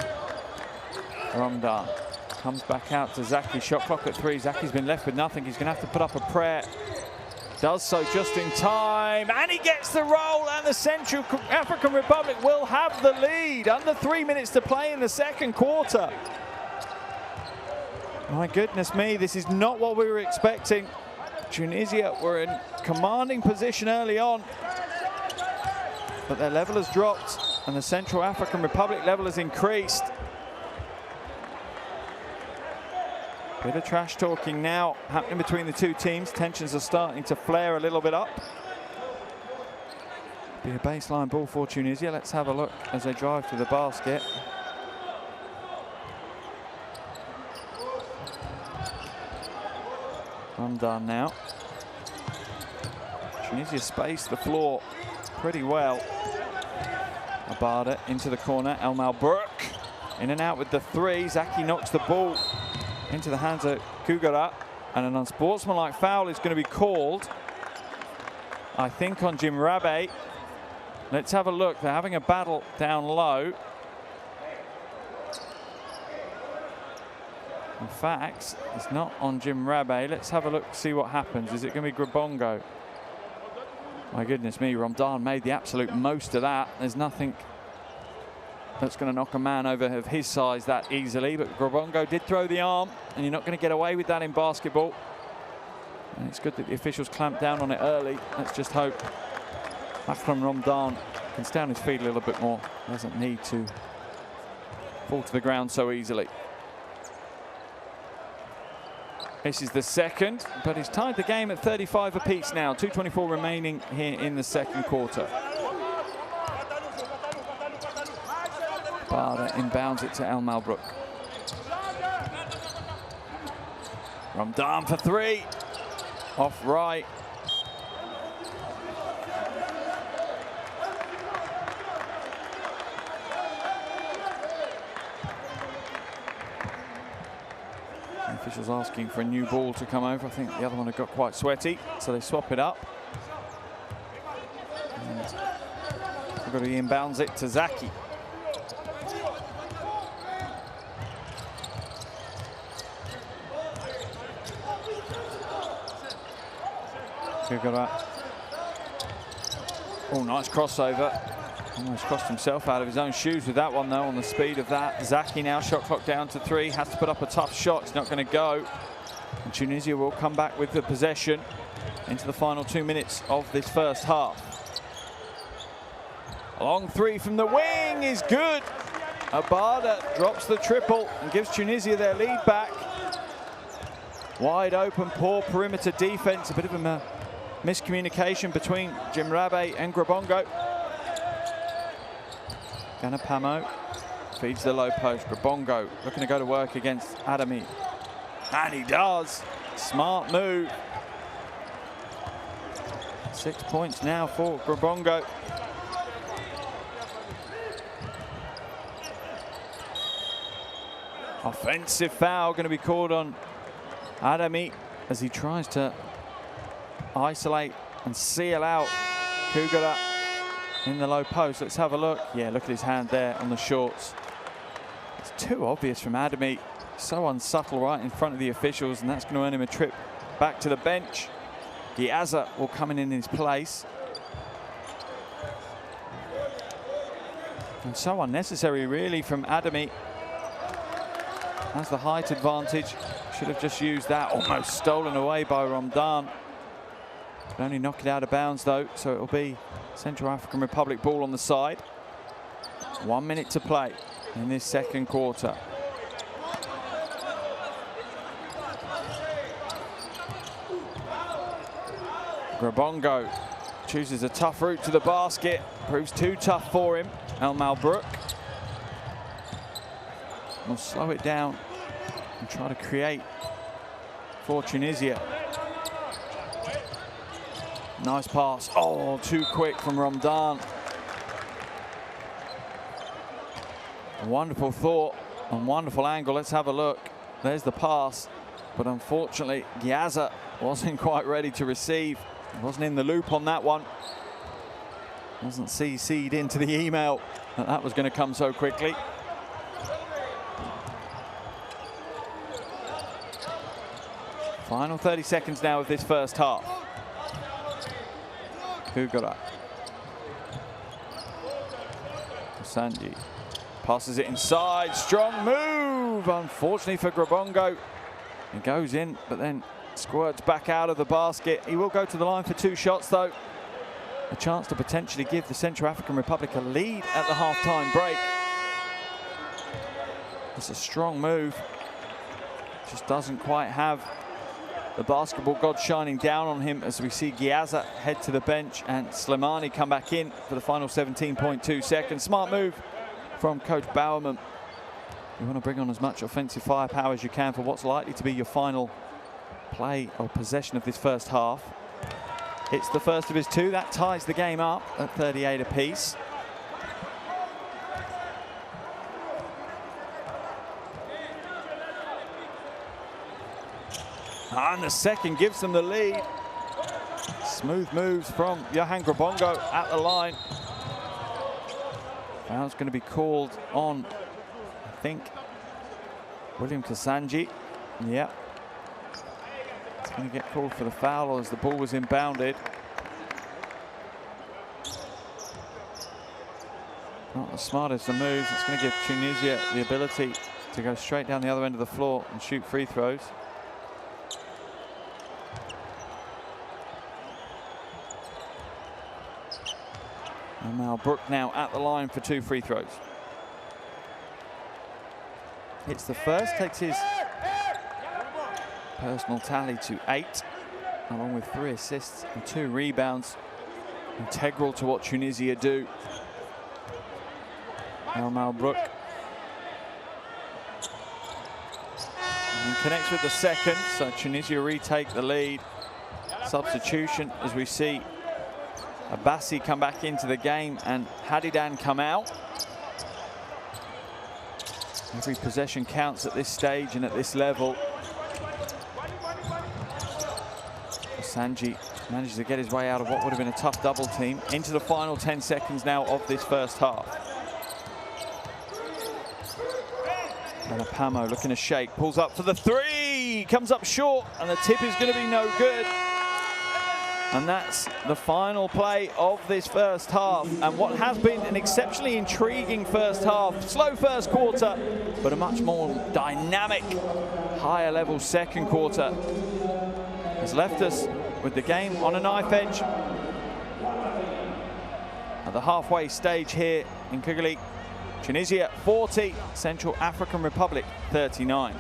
Ramadan. Comes back out to Zaki. Shot clock at 3. Zaki's been left with nothing. He's going to have to put up a prayer. Does so just in time. And he gets the roll. And the Central African Republic will have the lead. Under 3 minutes to play in the second quarter. My goodness me, this is not what we were expecting. Tunisia were in commanding position early on, but their level has dropped and the Central African Republic level has increased. Bit of trash talking now happening between the two teams. Tensions are starting to flare a little bit up. Be a baseline ball for Tunisia. Let's have a look as they drive to the basket. Undone now. Tunisia spaced the floor pretty well. Abada into the corner. El Malbrook in and out with the 3. Zaki knocks the ball into the hands of Kugarat, and an unsportsmanlike foul is going to be called, I think, on Jim Rabe. Let's have a look. They're having a battle down low. In fact, it's not on Jim Rabe. Let's have a look, see what happens. Is it going to be Grabongo? My goodness me, Ramadan made the absolute most of that. There's nothing that's going to knock a man over of his size that easily, but Grabongo did throw the arm, and you're not going to get away with that in basketball. And it's good that the officials clamped down on it early. Let's just hope Akram Ramadan can stay on his feet a little bit more. Doesn't need to fall to the ground so easily. This is the second, but he's tied the game at 35 apiece now. 2:24 remaining here in the second quarter. Bada inbounds it to El Malbrook. Ramadan for 3. Off right. Officials asking for a new ball to come over. I think the other one had got quite sweaty, so they swap it up. And inbounds it to Zaki. Kugara. Oh, nice crossover. Almost crossed himself out of his own shoes with that one, though, on the speed of that. Zaki now, shot clock down to 3. Has to put up a tough shot. It's not going to go. And Tunisia will come back with the possession into the final 2 minutes of this first half. A long 3 from the wing is good. Abada drops the triple and gives Tunisia their lead back. Wide open, poor perimeter defense. A bit of a miscommunication between Jimrabe and Grabongo. Ganapamo feeds the low post. Grabongo looking to go to work against Adami. And he does. Smart move. 6 points now for Grabongo. Offensive foul going to be called on Adami as he tries to isolate and seal out Kugara in the low post. Let's have a look. Yeah, look at his hand there on the shorts. It's too obvious from Adami. So unsubtle right in front of the officials, and that's going to earn him a trip back to the bench. Giaza will come in his place. And so unnecessary, really, from Adami. Has the height advantage. Should have just used that. Almost stolen away by Ramdan. Could only knock it out of bounds, though, so it'll be Central African Republic ball on the side. 1 minute to play in this second quarter. Grabongo chooses a tough route to the basket. Proves too tough for him. El Malbrook will slow it down and try to create for Tunisia. Nice pass. Oh, too quick from Ramdan. Wonderful thought and wonderful angle. Let's have a look. There's the pass, but unfortunately Giaza wasn't quite ready to receive. He wasn't in the loop on that one. Wasn't CC'd into the email that was going to come so quickly. Final 30 seconds now of this first half. Kugara. Sanji passes it inside. Strong move, unfortunately for Grabongo. It goes in, but then squirts back out of the basket. He will go to the line for 2 shots, though. A chance to potentially give the Central African Republic a lead at the half-time break. It's a strong move. Just doesn't quite have the basketball god shining down on him as we see Giaza head to the bench and Slimani come back in for the final 17.2 seconds. Smart move from Coach Bowerman. You want to bring on as much offensive firepower as you can for what's likely to be your final play or possession of this first half. It's the first of his 2. That ties the game up at 38 apiece. And the second gives them the lead. Smooth moves from Johan Grabongo at the line. Foul's going to be called on, I think, William Kasanji. Yeah. It's going to get called for the foul as the ball was inbounded. Not the smartest of moves. It's going to give Tunisia the ability to go straight down the other end of the floor and shoot free throws. And Malbrook now at the line for 2 free throws. Hits the first, takes his personal tally to 8, along with 3 assists and 2 rebounds. Integral to what Tunisia do. Now Malbrook. And connects with the second, so Tunisia retake the lead. Substitution as we see Abassi come back into the game and Hadidan come out. Every possession counts at this stage and at this level. Sanji manages to get his way out of what would have been a tough double team into the final 10 seconds now of this first half. And Apamo looking to shake, pulls up for the 3, comes up short, and the tip is going to be no good. And that's the final play of this first half. And what has been an exceptionally intriguing first half. Slow first quarter, but a much more dynamic, higher level second quarter has left us with the game on a knife edge at the halfway stage here in Kigali. Tunisia 40, Central African Republic 39.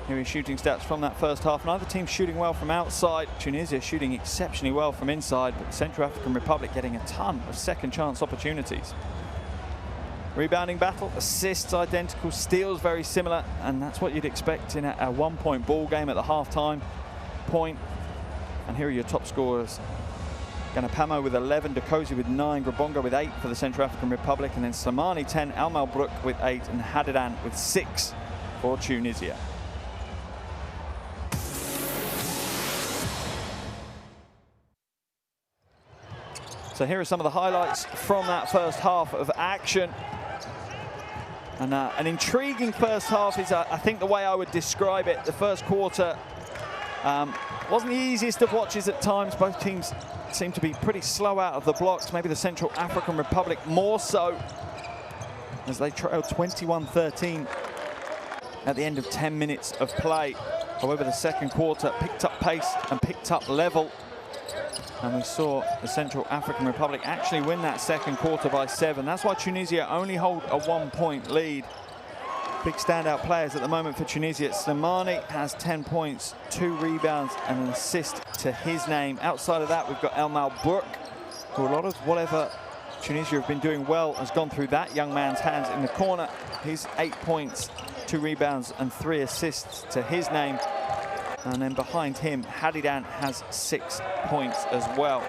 Here are shooting stats from that first half. Neither team shooting well from outside. Tunisia shooting exceptionally well from inside, but the Central African Republic getting a ton of second chance opportunities. Rebounding battle, assists identical, steals very similar, and that's what you'd expect in a one-point ball game at the halftime point. And here are your top scorers. Ganapamo with 11, Dokosi with 9, Grabonga with 8 for the Central African Republic, and then Slimani 10, Almalbrook with 8, and Hadidan with 6 for Tunisia. So here are some of the highlights from that first half of action. And an intriguing first half is, I think, the way I would describe it. The first quarter wasn't the easiest of watches at times. Both teams seemed to be pretty slow out of the blocks. Maybe the Central African Republic more so, as they trailed 21-13 at the end of 10 minutes of play. However, the second quarter picked up pace and picked up level. And we saw the Central African Republic actually win that second quarter by 7. That's why Tunisia only hold a 1-point lead. Big standout players at the moment for Tunisia. Slimani has 10 points, 2 rebounds, and an assist to his name. Outside of that, we've got Almalbrook, who a lot of whatever Tunisia have been doing well has gone through that young man's hands in the corner. He's 8 points, 2 rebounds, and 3 assists to his name. And then behind him, Hadidan has 6 points as well.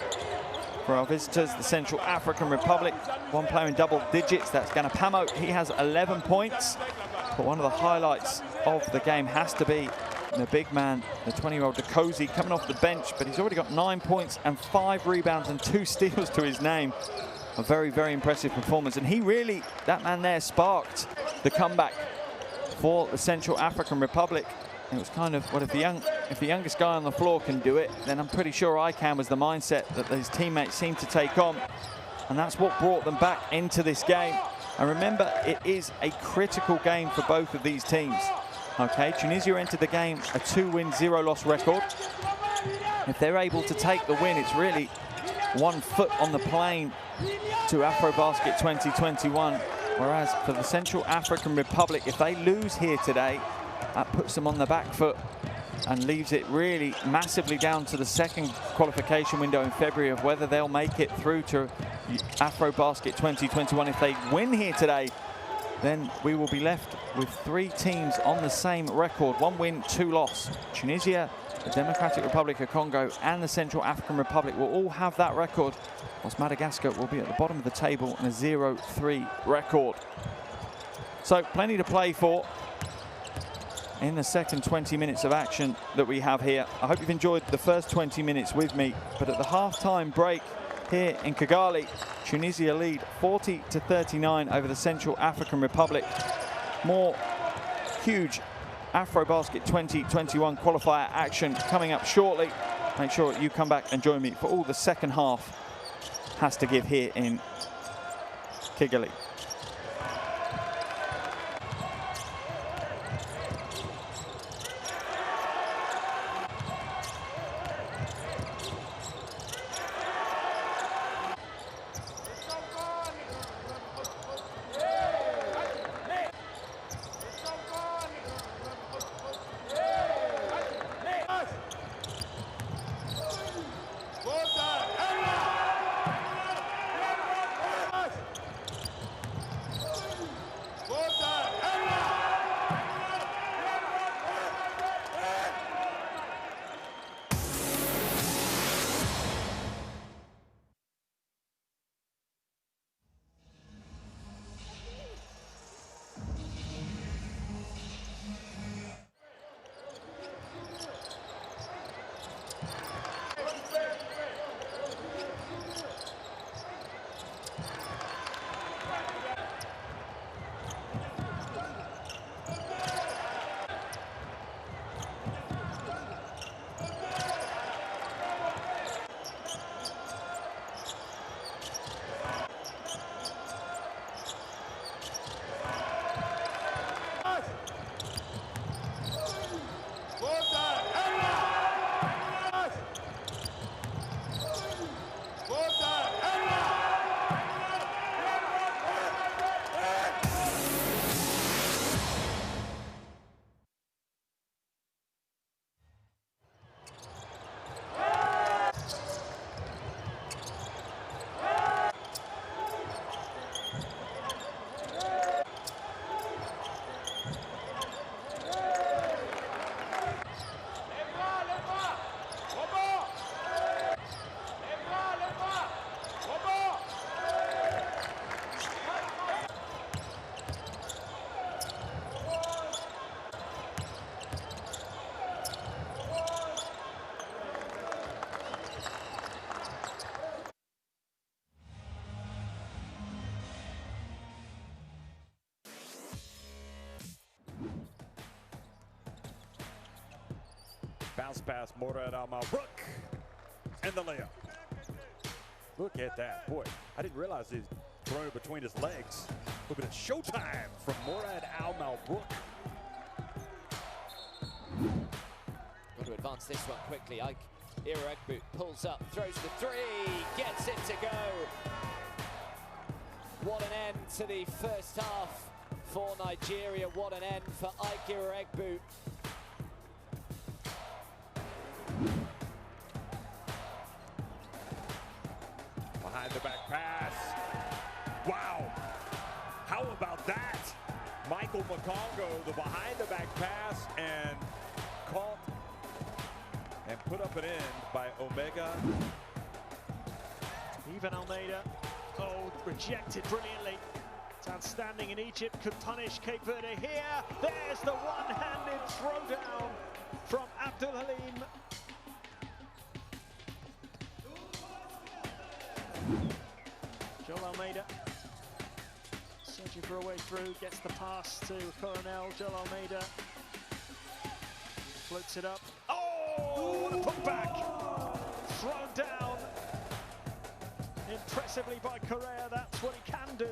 For our visitors, the Central African Republic, one player in double digits, that's Ganapamo. He has 11 points. But one of the highlights of the game has to be the big man, the 20-year-old Dokosi, coming off the bench, but he's already got 9 points and 5 rebounds and 2 steals to his name. A very, very impressive performance. And he really, that man there, sparked the comeback for the Central African Republic. It was kind of, well, if the youngest guy on the floor can do it, then I'm pretty sure I can, was the mindset that his teammates seemed to take on. And that's what brought them back into this game. And remember, it is a critical game for both of these teams. Okay, Tunisia entered the game a 2-win, 0-loss record. If they're able to take the win, it's really 1 foot on the plane to AfroBasket 2021. Whereas for the Central African Republic, if they lose here today, that puts them on the back foot and leaves it really massively down to the second qualification window in February of whether they'll make it through to AfroBasket 2021. If they win here today, then we will be left with 3 teams on the same record, 1 win, 2 loss. Tunisia, the Democratic Republic of Congo, and the Central African Republic will all have that record, whilst Madagascar will be at the bottom of the table on a 0-3 record. So plenty to play for in the second 20 minutes of action that we have here. I hope you've enjoyed the first 20 minutes with me, but at the half-time break here in Kigali, Tunisia lead 40-39 over the Central African Republic. More huge AfroBasket 2021 qualifier action coming up shortly. Make sure you come back and join me for all the second half has to give here in Kigali. Bounce pass, Morad Al-Malbrook, and the layup. Look at that. Boy, I didn't realize he's throwing it between his legs. Look at it. Showtime from Morad Al-Malbrook. Got to advance this one quickly. Ira-Egbu pulls up, throws the three, gets it to go. What an end to the first half for Nigeria. What an end for Ira-Egbu. Behind the back pass. Wow. How about that? Michael Makongo, the behind the back pass, and caught and put up an end by Omega. Even Almeida, rejected brilliantly. It's outstanding, and Egypt could punish Cape Verde here. There's the one-handed throwdown from Abdul Halim. Joel Almeida searching for a way through, gets the pass to Coronel. Joel Almeida floats it up. Oh, what a putback! Thrown down impressively by Correa. That's what he can do.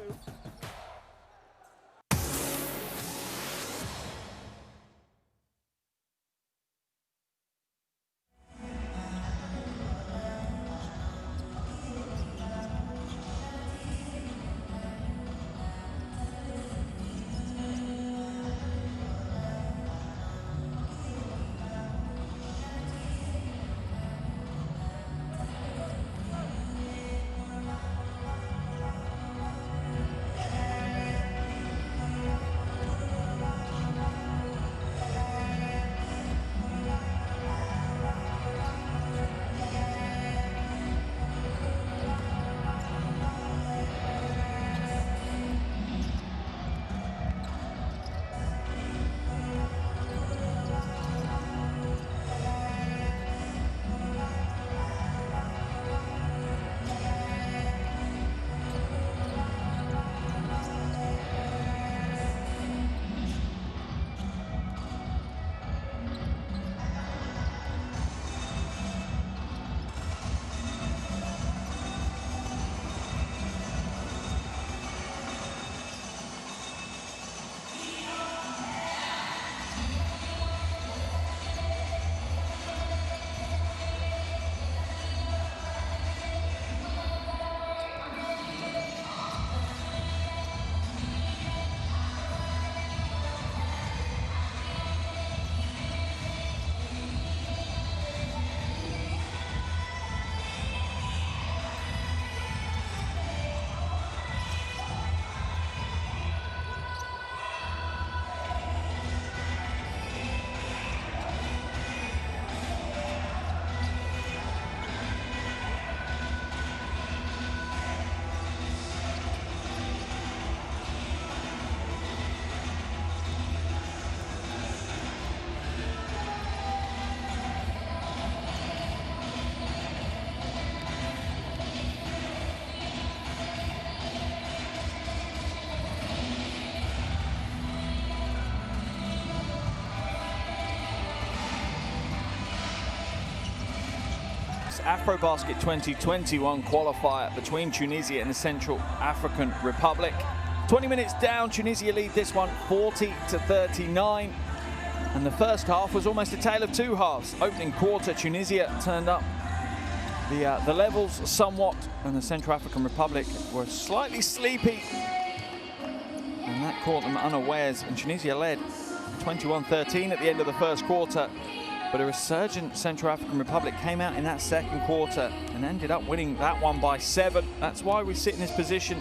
AfroBasket 2021 qualifier between Tunisia and the Central African Republic. 20 minutes down, Tunisia lead this one 40-39. And the first half was almost a tale of two halves. Opening quarter, Tunisia turned up the levels somewhat, and the Central African Republic were slightly sleepy. And that caught them unawares, and Tunisia led 21-13 at the end of the first quarter. But a resurgent Central African Republic came out in that second quarter and ended up winning that one by 7. That's why we sit in this position.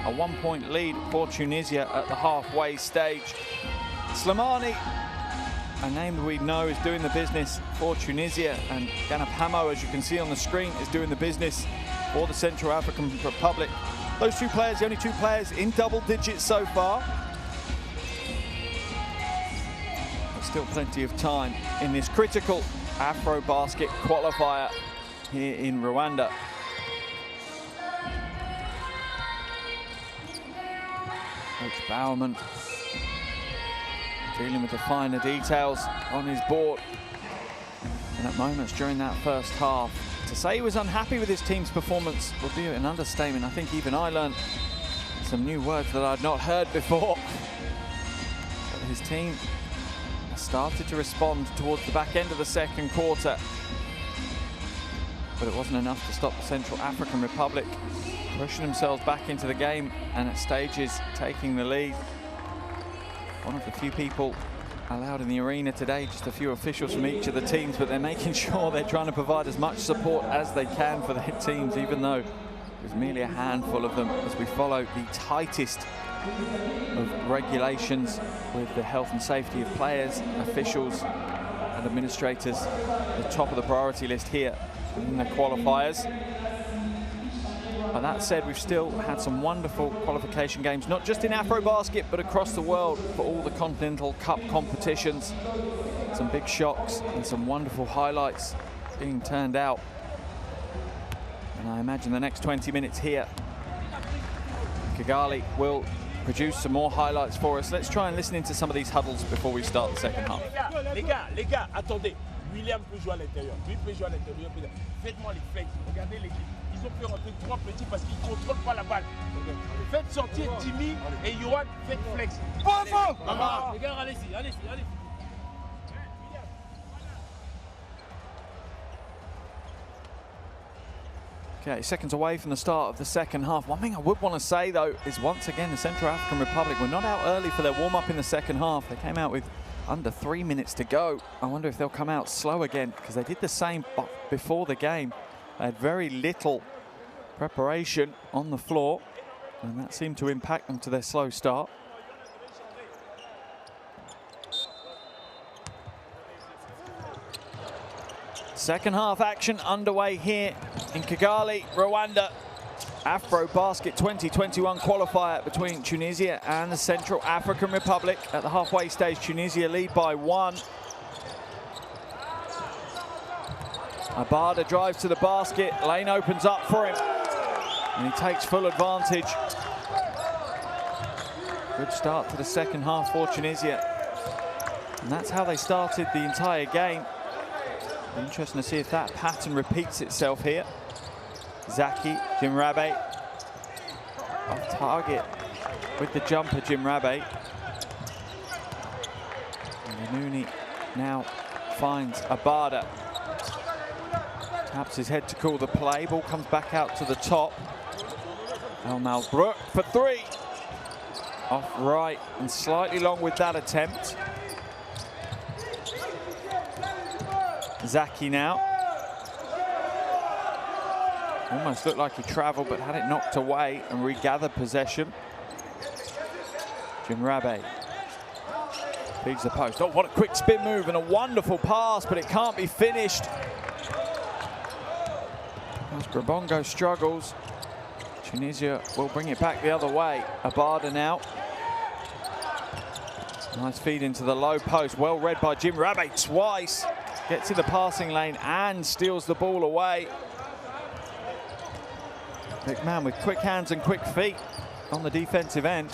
A 1-point lead for Tunisia at the halfway stage. Slimani, a name that we know, is doing the business for Tunisia, and Ganapamo, as you can see on the screen, is doing the business for the Central African Republic. Those two players, the only two players in double digits so far. Still plenty of time in this critical AfroBasket qualifier here in Rwanda. Coach Bowerman dealing with the finer details on his board. And at moments during that first half, to say he was unhappy with his team's performance would be an understatement. I think even I learned some new words that I'd not heard before. But his team started to respond towards the back end of the second quarter. But it wasn't enough to stop the Central African Republic pushing themselves back into the game and at stages taking the lead. One of the few people allowed in the arena today, just a few officials from each of the teams, but they're making sure they're trying to provide as much support as they can for their teams, even though there's merely a handful of them, as we follow the tightest of regulations with the health and safety of players, officials and administrators, the top of the priority list here in the qualifiers. But that said, we've still had some wonderful qualification games, not just in AfroBasket, but across the world for all the Continental Cup competitions. Some big shocks and some wonderful highlights being turned out. And I imagine the next 20 minutes here, Kigali will produce some more highlights for us. Let's try and listen into some of these huddles before we start the second half. Les gars, attendez. William peut jouer à l'intérieur. Lui peut jouer à l'intérieur. Faites-moi les fakes. Regardez l'équipe. Ils ont fait rentrer 3 petits parce qu'ils ne contrôlent pas la balle. Faites sortir Jimmy et Johan, faites flex. Les gars, allez-y, allez-y. Okay, seconds away from the start of the second half. One thing I would want to say, though, is once again the Central African Republic were not out early for their warm-up in the second half. They came out with under 3 minutes to go. I wonder if they'll come out slow again, because they did the same before the game. They had very little preparation on the floor, and that seemed to impact them to their slow start. Second half action underway here in Kigali, Rwanda. AfroBasket 2021 qualifier between Tunisia and the Central African Republic. At the halfway stage, Tunisia lead by 1. Abada drives to the basket, lane opens up for him, and he takes full advantage. Good start to the second half for Tunisia. And that's how they started the entire game. Interesting to see if that pattern repeats itself here. Zaki, Jimrabe, off target with the jumper, Jimrabe. And Nooni now finds Abada. Taps his head to call the play. Ball comes back out to the top. El Malbrook for 3. Off right and slightly long with that attempt. Zaki now. Almost looked like he travelled, but had it knocked away and regathered possession. Jimrabe feeds the post. Oh, what a quick spin move and a wonderful pass, but it can't be finished. As Grabongo struggles, Tunisia will bring it back the other way. Abada now. Nice feed into the low post. Well read by Jimrabe twice. Gets in the passing lane and steals the ball away. Big man with quick hands and quick feet on the defensive end.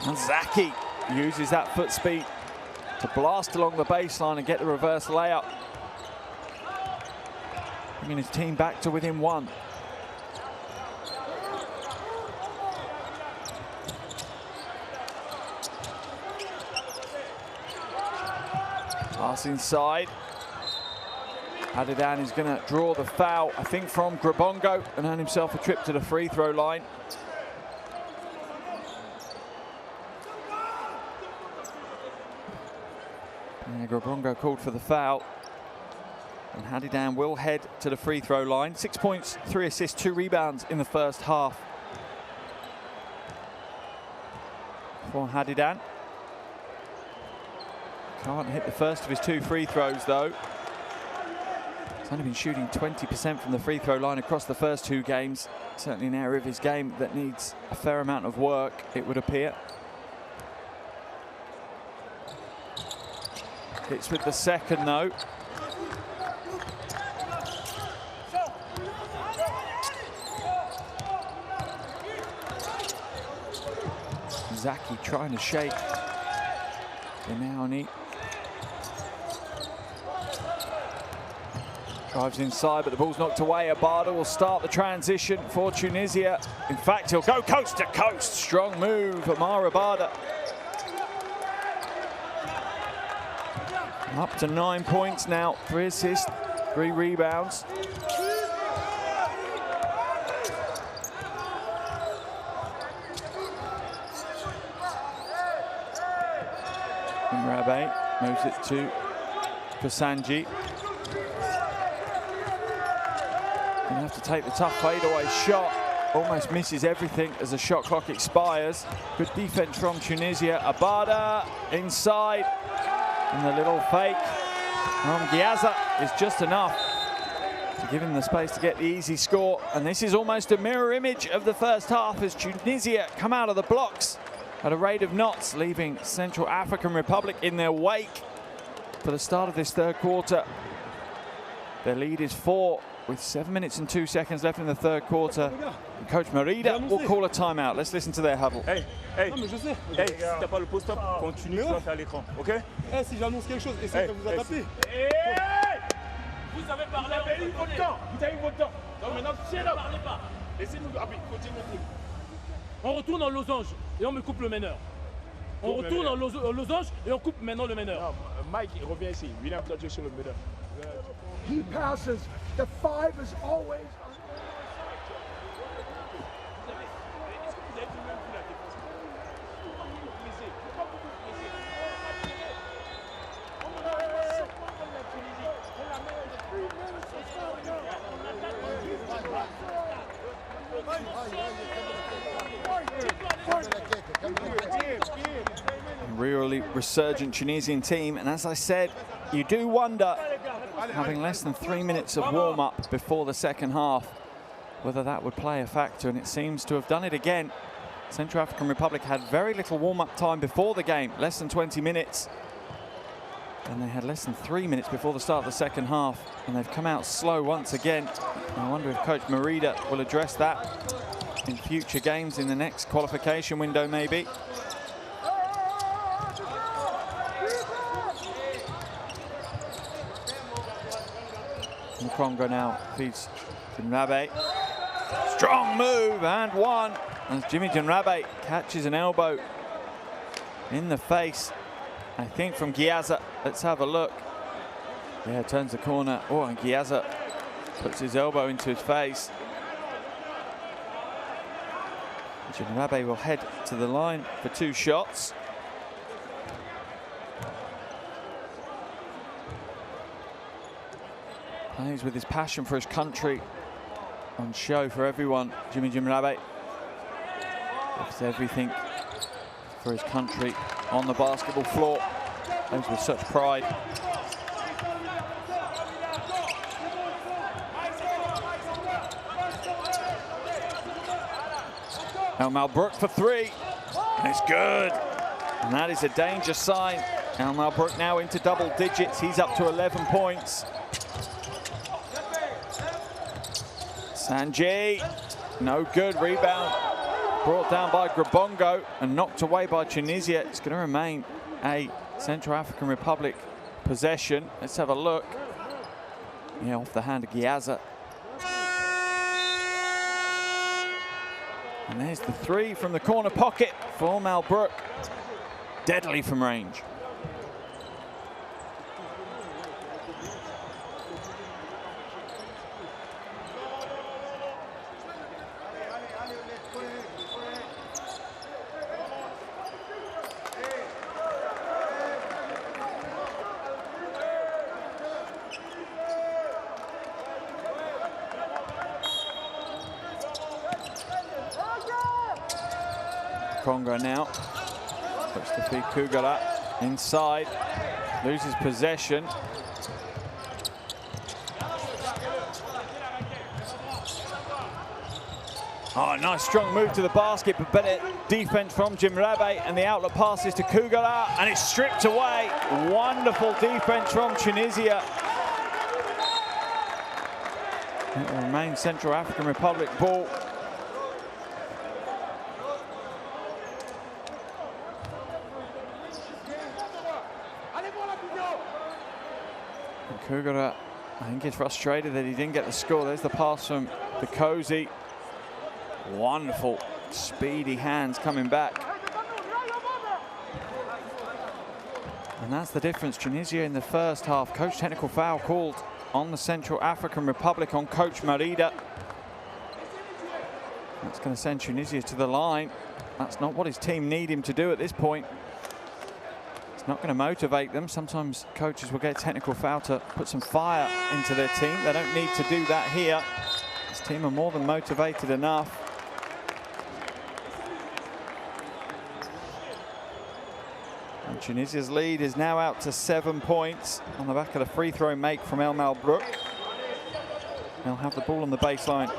And Zaki uses that foot speed to blast along the baseline and get the reverse layup, bringing his team back to within 1. Pass inside. Adidan is going to draw the foul, I think, from Grabongo and earn himself a trip to the free throw line. And Grabongo called for the foul. And Hadidan will head to the free throw line. 6 points, 3 assists, 2 rebounds in the first half for Hadidan. Can't hit the first of his 2 free throws, though. He's only been shooting 20% from the free throw line across the first 2 games. Certainly an area of his game that needs a fair amount of work, it would appear. Hits with the second, though. Zaki trying to shake Inaoni. Drives inside, but the ball's knocked away. Abada will start the transition for Tunisia. In fact, he'll go coast to coast. Strong move, Amar Abada. Up to 9 points now, 3 assists, 3 rebounds. Rabe moves it to Kasanji. Gonna have to take the tough fadeaway shot. Almost misses everything as the shot clock expires. Good defense from Tunisia. Abada inside. And the little fake from Ghiaza is just enough to give him the space to get the easy score. And this is almost a mirror image of the first half as Tunisia come out of the blocks at a rate of knots, leaving Central African Republic in their wake for the start of this third quarter. Their lead is 4 with 7 minutes and 2 seconds left in the third quarter. And Coach Merida will call a timeout. Let's listen to their huddle. Hey, si t'as pas le post-up, continue à faire l'écran, ok? Si j'annonce quelque chose, essayez de vous adapter. Vous avez parlé, vous avez eu votre temps. Vous avez eu votre temps. Donc maintenant, ne parlez pas. Laissez-nous. Ah oui, continuez. On retourne en losange et on me coupe le meneur. On retourne en losange et on coupe maintenant le meneur. Non, Mike, reviens ici. William, toi, tu es sur le meneur. He passes. The 5 is always. Really resurgent Tunisian team, and as I said, you do wonder, having less than 3 minutes of warm-up before the second half, whether that would play a factor, and it seems to have done it again. Central African Republic had very little warm-up time before the game, less than 20 minutes, and they had less than 3 minutes before the start of the second half, and they've come out slow once again. I wonder if Coach Merida will address that in future games in the next qualification window, maybe. Congo now feeds Jinrabe. Strong move and one. As Jimmy Jinrabe catches an elbow in the face, I think from Ghiaza. Let's have a look. Yeah, turns the corner. Oh, and Ghiaza puts his elbow into his face. Jinrabe will head to the line for 2 shots. Plays with his passion for his country on show for everyone. Jimmy Jinrabe gives everything for his country on the basketball floor. Plays with such pride. Elmal Brook for 3. And it's good. And that is a danger sign. Elmal Brook now into double digits. He's up to 11 points. Sanjay, no good. Rebound brought down by Grabongo and knocked away by Tunisia. It's going to remain a Central African Republic possession. Let's have a look. Yeah, off the hand of Ghiaza. And there's the 3 from the corner pocket for Malbrook. Deadly from range. Congo now puts the feed Kugara inside, loses possession. Oh, nice strong move to the basket, but better defense from Jinrabe, and the outlet passes to Kugara, and it's stripped away. Wonderful defense from Tunisia. It will remain Central African Republic ball. Kugara I think he's frustrated that he didn't get the score. There's the pass from Kozi. Wonderful, speedy hands coming back. And that's the difference. Tunisia in the first half. Coach technical foul called on the Central African Republic, on Coach Marida. That's going to send Tunisia to the line. That's not what his team need him to do at this point. It's not going to motivate them. Sometimes coaches will get a technical foul to put some fire into their team. They don't need to do that here. This team are more than motivated enough. And Tunisia's lead is now out to 7 points on the back of the free throw make from El Malbrook. They'll have the ball on the baseline.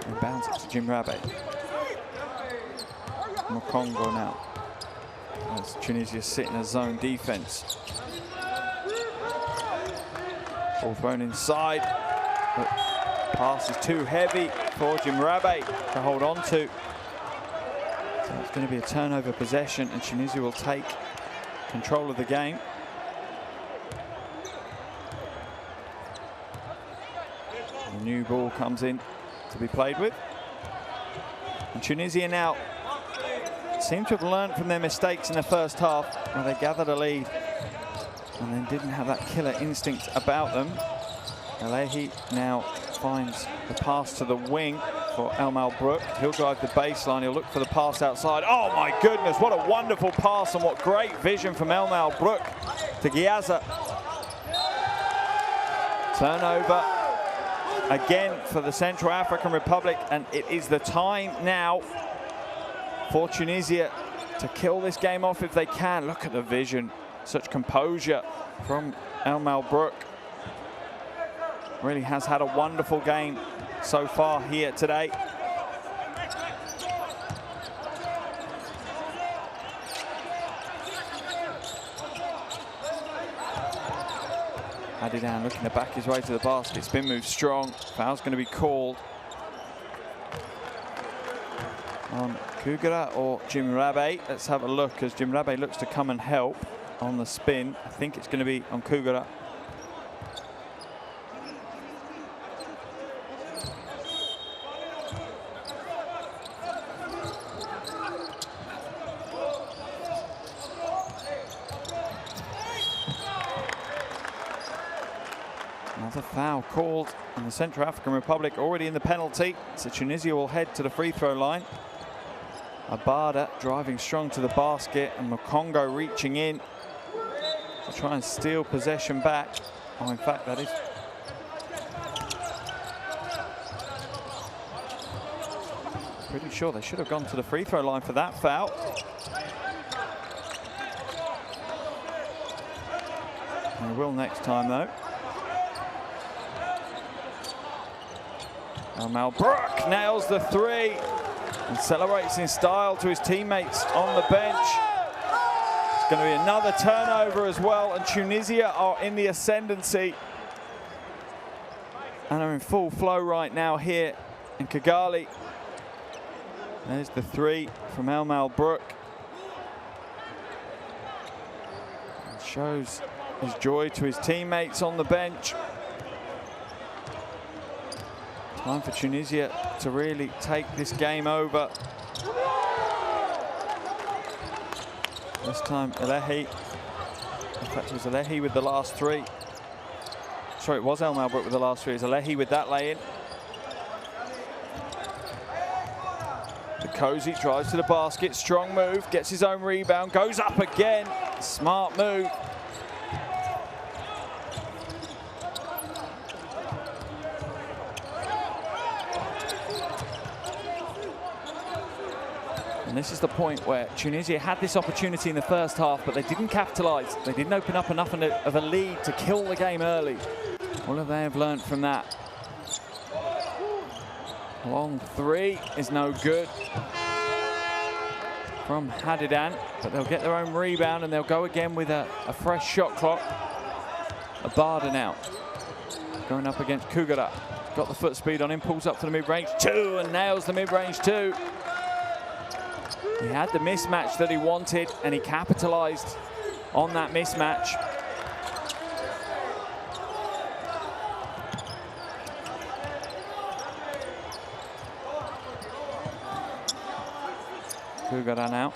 And bounce it to Jim Rabe. Mokongo now. As Tunisia sit in a zone defense. Ball thrown inside. But pass is too heavy for Jim Rabe to hold on to. So it's going to be a turnover possession, and Tunisia will take control of the game. A new ball comes in to be played with. And Tunisia now seem to have learned from their mistakes in the first half, where they gathered a lead and then didn't have that killer instinct about them. Alehi now finds the pass to the wing for El Malbrook. He'll drive the baseline. He'll look for the pass outside. Oh my goodness, what a wonderful pass, and what great vision from El Malbrook to Giaza. Turnover again for the Central African Republic, and it is the time now for Tunisia to kill this game off if they can. Look at the vision, such composure from El Malbrook. Really has had a wonderful game so far here today. Hadidan looking to back his way to the basket. Spin move strong. Foul's going to be called on Kugara or Jim Rabe. Let's have a look as Jim Rabe looks to come and help on the spin. I think it's going to be on Kugara. Another foul called in the Central African Republic, already in the penalty. So Tunisia will head to the free throw line. Abada driving strong to the basket, and Mokongo reaching in to try and steal possession back. Oh, in fact, that is. Pretty sure they should have gone to the free throw line for that foul. They will next time, though. El Malbrook nails the three and celebrates in style to his teammates on the bench. It's going to be another turnover as well, and Tunisia are in the ascendancy and are in full flow right now here in Kigali. There's the three from El Malbrook. Shows his joy to his teammates on the bench. Time for Tunisia to really take this game over. This time Alehi, in fact it was Alehi with the last three. Sorry, it was El Malbrook with the last three. It's Alehi with that lay-in. Kozi drives to the basket, strong move, gets his own rebound, goes up again. Smart move. And this is the point where Tunisia had this opportunity in the first half, but they didn't capitalise. They didn't open up enough of a lead to kill the game early. What have they learned from that? Long three is no good from Hadidan, but they'll get their own rebound and they'll go again with a fresh shot clock. Abada now going up against Kugara. Got the foot speed on him, pulls up to the mid-range two and nails the mid-range two. He had the mismatch that he wanted and he capitalized on that mismatch. Kugaran out.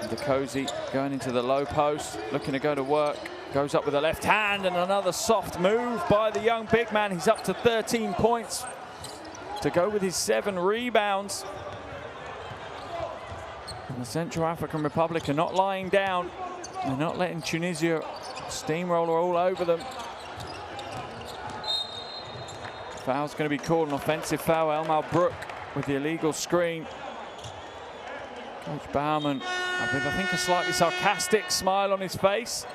Nkosi going into the low post, looking to go to work. Goes up with the left hand, and another soft move by the young big man. He's up to 13 points to go with his 7 rebounds. And the Central African Republic are not lying down. They're not letting Tunisia steamroller all over them. Foul's going to be called, an offensive foul. El Malbrook with the illegal screen. Coach Baumann with, I think, a slightly sarcastic smile on his face.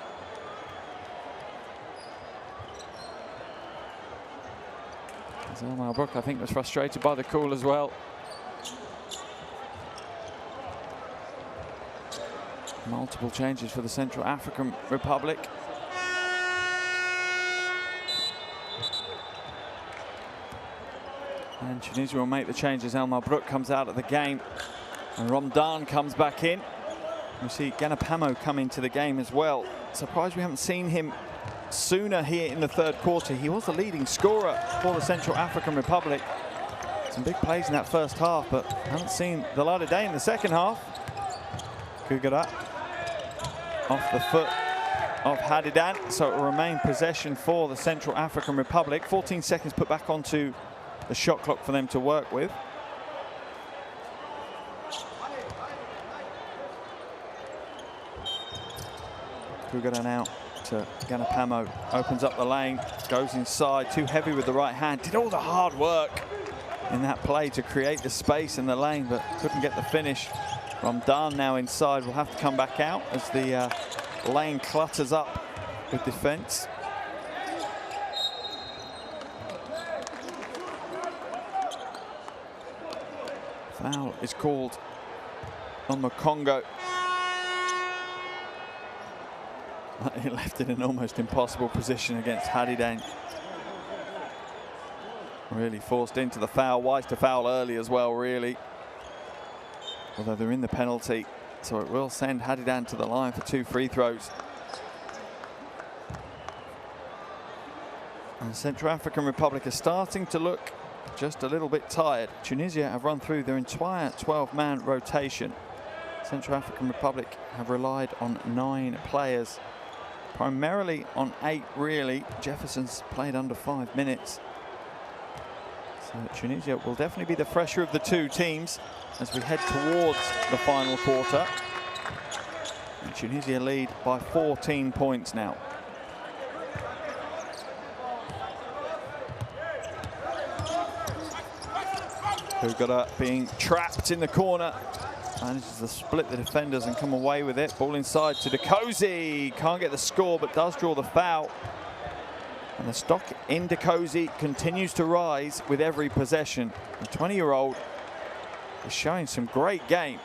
As El Malbrook, I think, was frustrated by the call as well. Multiple changes for the Central African Republic. And Tunisia will make the changes. El Malbrook comes out of the game, and Ramadan comes back in. We see Ganapamo come into the game as well. Surprised we haven't seen him sooner here in the third quarter. He was the leading scorer for the Central African Republic. Some big plays in that first half, but haven't seen the light of day in the second half. Kugara off the foot of Hadidan, so it will remain possession for the Central African Republic. 14 seconds put back onto the shot clock for them to work with. Kugara now to Ganapamo, opens up the lane, goes inside, too heavy with the right hand, did all the hard work in that play to create the space in the lane, but couldn't get the finish. Ramadan now inside will have to come back out as the lane clutters up with defense. Foul is called on Mokongo. He left it in an almost impossible position against Hadidan. Really forced into the foul. Wise to foul early as well, really. Although they're in the penalty, so it will send Hadidan to the line for 2 free throws. And the Central African Republic are starting to look just a little bit tired. Tunisia have run through their entire 12-man rotation. Central African Republic have relied on 9 players, primarily on 8 really. Jefferson's played under 5 minutes. So Tunisia will definitely be the fresher of the 2 teams as we head towards the final quarter. And Tunisia lead by 14 points now. Kugara being trapped in the corner. Manages to split the defenders and come away with it. Ball inside to Nkosi. Can't get the score, but does draw the foul. And the stock in Nkosi continues to rise with every possession. The 20-year-old is showing some great game.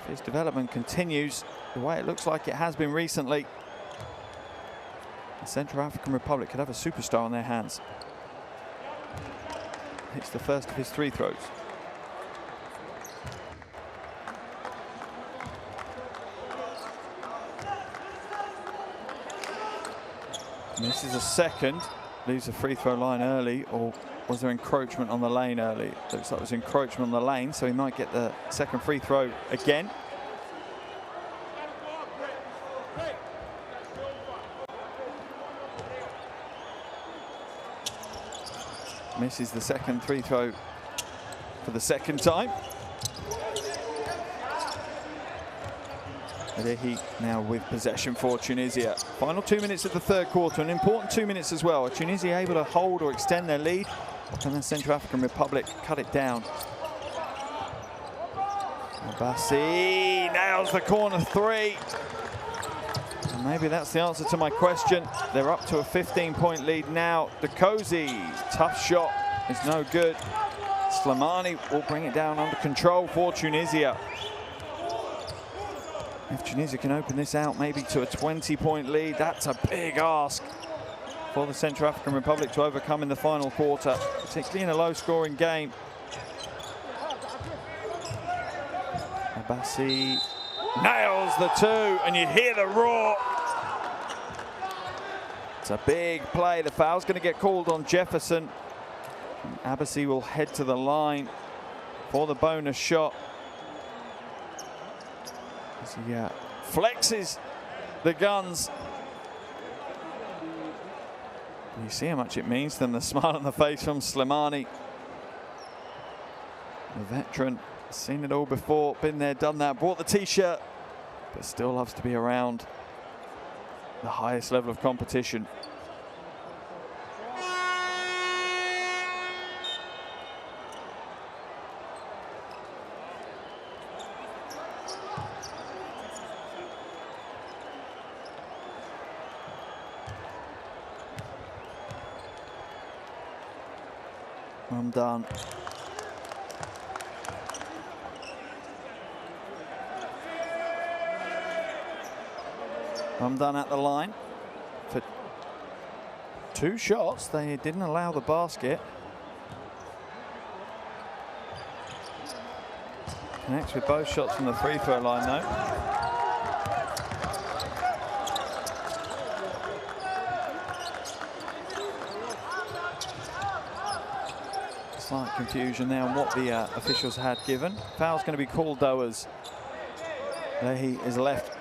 His development continues the way it looks like it has been recently. The Central African Republic could have a superstar on their hands. Hits the first of his 3 throws. Misses a second, leaves the free throw line early, or was there encroachment on the lane early? Looks like it was encroachment on the lane, so he might get the second free throw again. Misses the second free throw for the second time. Adehi now with possession for Tunisia. Final 2 minutes of the third quarter, an important 2 minutes as well. Are Tunisia able to hold or extend their lead? Or can the Central African Republic cut it down? Abbasi nails the corner 3. And maybe that's the answer to my question. They're up to a 15-point lead now. Nkosi, tough shot, is no good. Slimani will bring it down under control for Tunisia. If Tunisia can open this out maybe to a 20-point lead, that's a big ask for the Central African Republic to overcome in the final quarter, particularly in a low-scoring game. Abbasi nails the 2, and you hear the roar. It's a big play. The foul's going to get called on Jefferson. Abbasi will head to the line for the bonus shot. As he flexes the guns. You see how much it means to them, the smile on the face from Slimani. The veteran, seen it all before, been there, done that, bought the t-shirt, but still loves to be around the highest level of competition. I'm done. I'm done at the line for 2 shots. They didn't allow the basket. Connects with both shots from the free throw line though. Slight confusion there on what the officials had given. Foul's going to be called though, as there he is left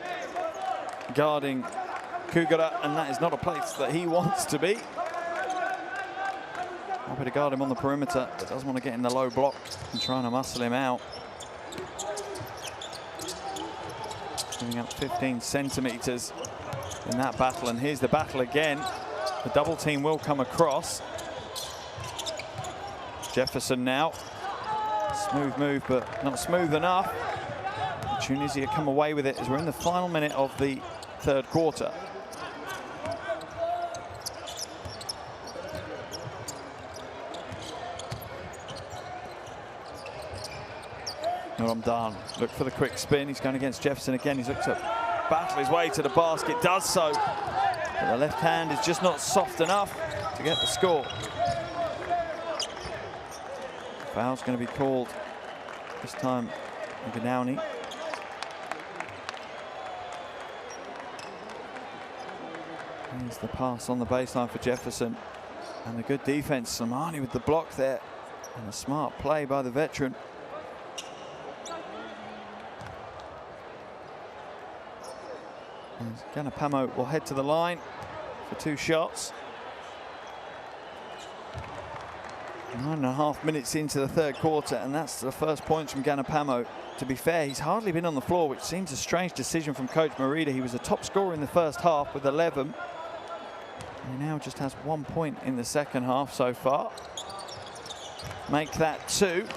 guarding Kugara, and that is not a place that he wants to be. Happy to guard him on the perimeter, but doesn't want to get in the low block and trying to muscle him out. Giving up 15 centimeters in that battle, and here's the battle again. The double team will come across. Jefferson now. Smooth move, but not smooth enough. Tunisia come away with it as we're in the final minute of the 3rd quarter. I'm done. Look for the quick spin. He's going against Jefferson again. He's looked to battle his way to the basket, does so. But the left hand is just not soft enough to get the score. Foul's going to be called this time on Ganauni. Here's the pass on the baseline for Jefferson. And a good defense. Slimani with the block there. And a smart play by the veteran. And Ganapamo will head to the line for 2 shots. 9.5 minutes into the 3rd quarter, and that's the first points from Ganapamo. To be fair, he's hardly been on the floor, which seems a strange decision from Coach Merida. He was a top scorer in the 1st half with 11. And he now just has 1 point in the 2nd half so far. Make that 2.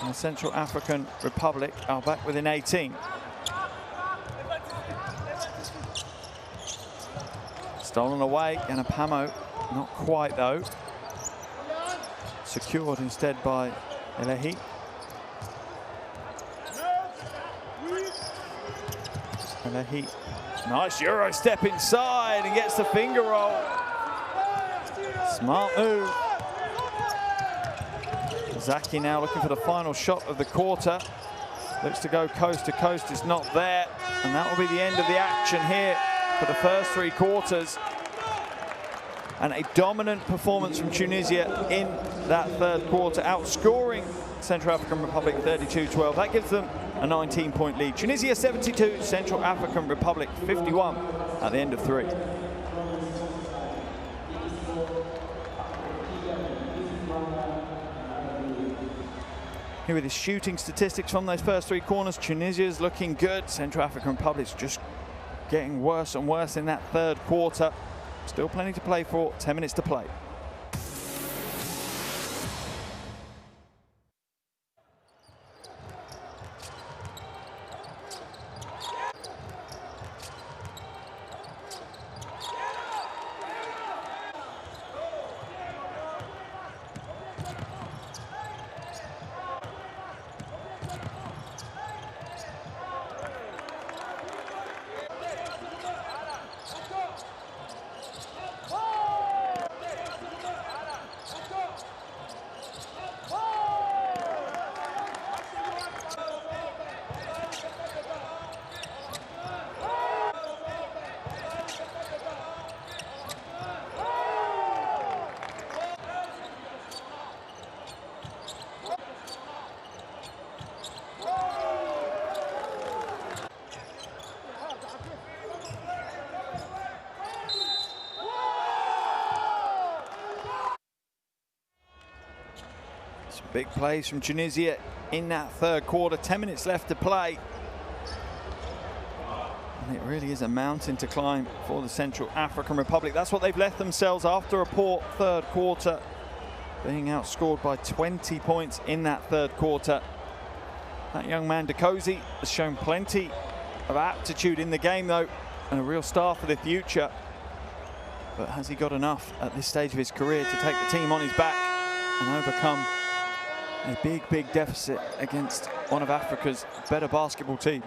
And the Central African Republic are back within 18. Stolen away, Ganapamo, not quite though. Secured instead by Elehi. Elehi, nice Euro step inside and gets the finger roll. Smart move. Zaki now looking for the final shot of the quarter. Looks to go coast to coast, it's not there. And that will be the end of the action here for the first 3 quarters. And a dominant performance from Tunisia in that 3rd quarter, outscoring Central African Republic 32-12. That gives them a 19-point lead. Tunisia 72, Central African Republic 51 at the end of 3. Here with his shooting statistics from those first 3 corners, Tunisia's looking good. Central African Republic's just getting worse and worse in that 3rd quarter. Still plenty to play for, 10 minutes to play. Big plays from Tunisia in that third quarter. 10 minutes left to play. And it really is a mountain to climb for the Central African Republic. That's what they've left themselves after a poor third quarter, being outscored by 20 points in that third quarter. That young man, Dokosi, has shown plenty of aptitude in the game, though, and a real star for the future. But has he got enough at this stage of his career to take the team on his back and overcome a big, big deficit against one of Africa's better basketball teams?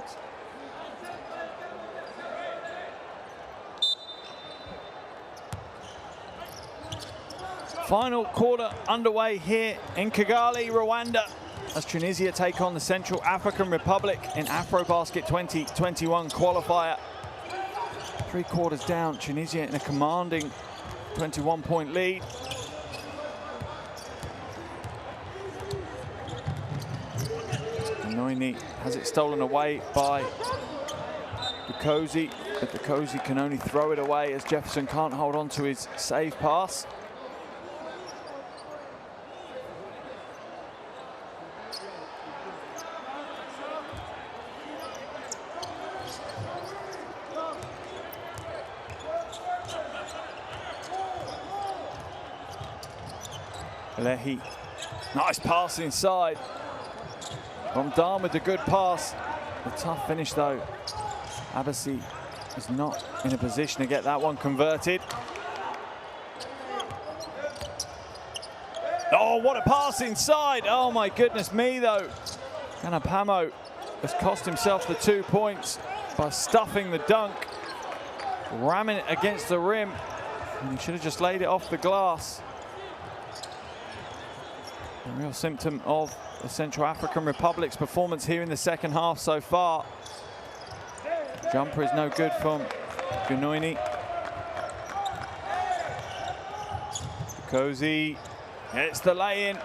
Final quarter underway here in Kigali, Rwanda, as Tunisia take on the Central African Republic in AfroBasket 2021 qualifier. 3 quarters down, Tunisia in a commanding 21-point lead. Noini has it stolen away by Dokosi, but Dokosi can only throw it away as Jefferson can't hold on to his save pass. Lehi, nice pass inside. From Dan with a good pass. A tough finish though. Abassi is not in a position to get that one converted. Oh, what a pass inside. Oh my goodness me though. Kanapamo has cost himself the 2 points by stuffing the dunk, ramming it against the rim. And he should have just laid it off the glass. A real symptom of the Central African Republic's performance here in the second half so far. Jumper is no good from Gunoini. Dokosi gets the lay-in,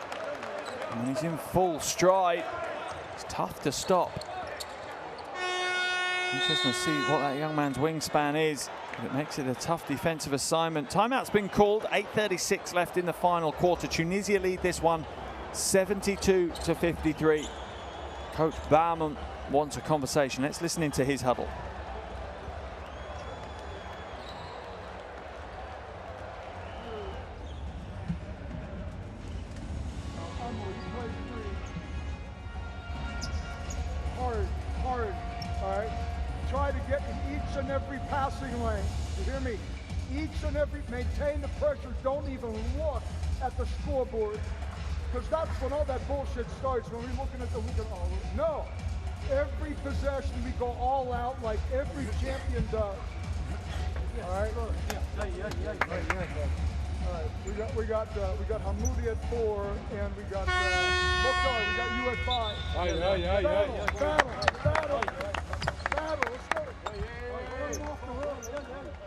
and he's in full stride. It's tough to stop. Interesting to see what that young man's wingspan is. It makes it a tough defensive assignment. Timeout's been called, 8:36 left in the final quarter. Tunisia lead this one 72-53. Coach Baumann wants a conversation. Let's listen into his huddle. Hard, all right? Try to get in each and every passing lane. You hear me? Each and every, maintain the pressure. Don't even look at the scoreboard. Because that's when all that bullshit starts, when we're looking at the weekend. Oh, no. Every possession we go all out like every champion does. All right. All right. We got Hamoudi at 4, and we got Mokhtar. We got you at 5. Battle.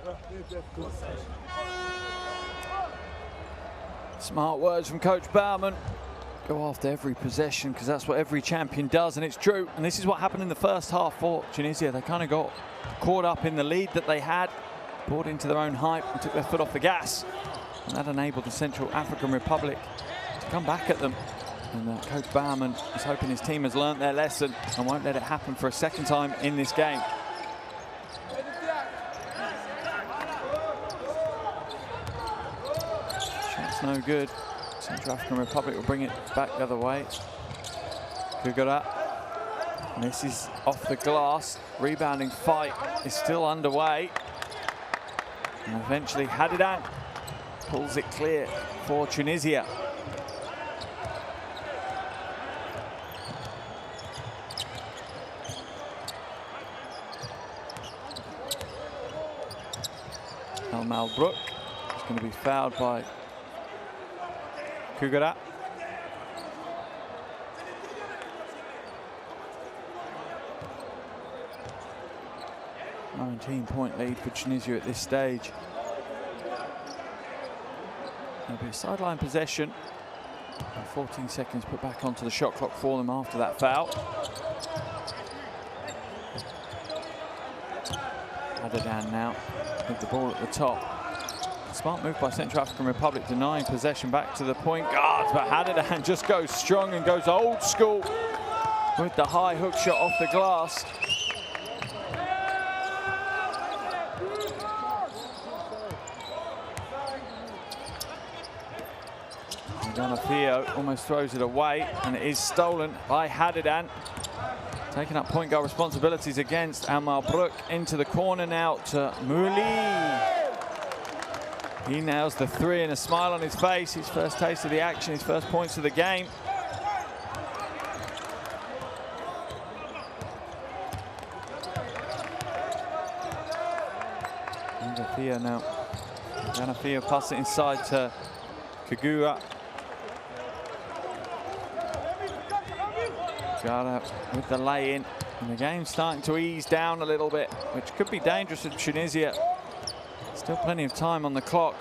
Let's go. Smart words from Coach Baumann. Go after every possession, because that's what every champion does, and it's true. And this is what happened in the first half for Tunisia. They kind of got caught up in the lead that they had, bought into their own hype and took their foot off the gas. And that enabled the Central African Republic to come back at them. And Coach Baumann is hoping his team has learnt their lesson and won't let it happen for a second time in this game. Shot's no good. Central African Republic will bring it back the other way. Kugura misses off the glass. Rebounding fight is still underway. And eventually Hadidan pulls it clear for Tunisia. El Malbrook is going to be fouled by Kugura. -19-point lead for Tunisia at this stage. There'll be a sideline possession. And 14 seconds put back onto the shot clock for them after that foul. Hadidan now with the ball at the top. Smart move by Central African Republic, denying possession back to the point guards, but Hadadan just goes strong and goes old school with the high hook shot off the glass. Ganafio almost throws it away, and it is stolen by Hadadan. Taking up point guard responsibilities against Al-Malbrook. Into the corner now to Mouli. He nails the three and a smile on his face. His first taste of the action, his first points of the game. Ganafio now. Ganafio passes it inside to Kagura. Got with the lay-in, and the game's starting to ease down a little bit, which could be dangerous for Tunisia. Still plenty of time on the clock.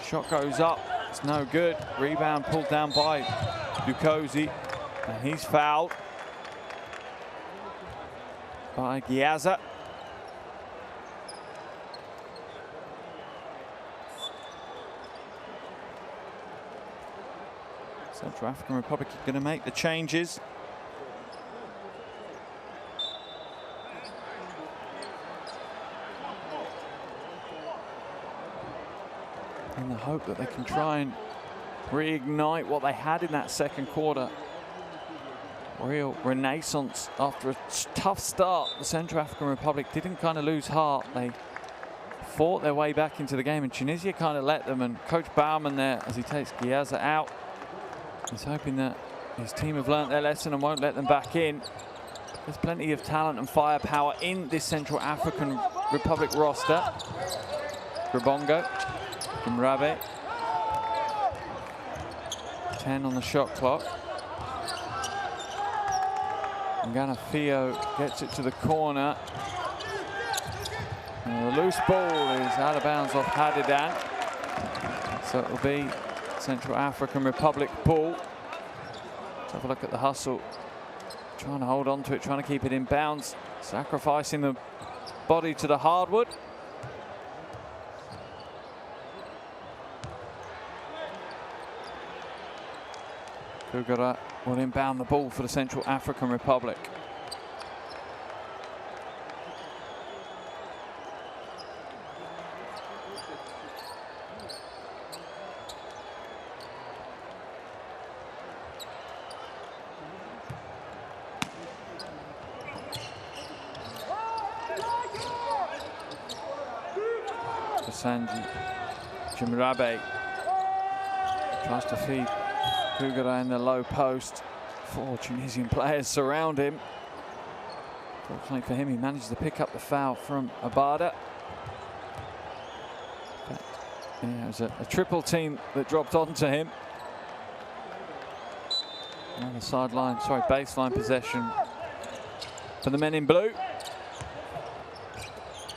Shot goes up, it's no good. Rebound pulled down by Dukosi, and he's fouled by Giaza. Central African Republic are going to make the changes. In the hope that they can try and reignite what they had in that second quarter. Real renaissance after a tough start. The Central African Republic didn't kind of lose heart. They fought their way back into the game, and Tunisia kind of let them. And Coach Baumann there, as he takes Giaza out, he's hoping that his team have learnt their lesson and won't let them back in. There's plenty of talent and firepower in this Central African Republic roster. Grabongo. Rabe. 10 on the shot clock. Ganafio gets it to the corner. And the loose ball is out of bounds off Hadadan. So it will be Central African Republic ball. Let's have a look at the hustle. Trying to hold on to it, trying to keep it in bounds. Sacrificing the body to the hardwood. Kugara will inbound the ball for the Central African Republic. Sanji Jimrabe tries to feed Kugara in the low post. 4 Tunisian players surround him. Fortunately for him, he managed to pick up the foul from Abada. But, yeah, it was a triple team that dropped onto him. Another sideline, sorry, baseline possession for the men in blue.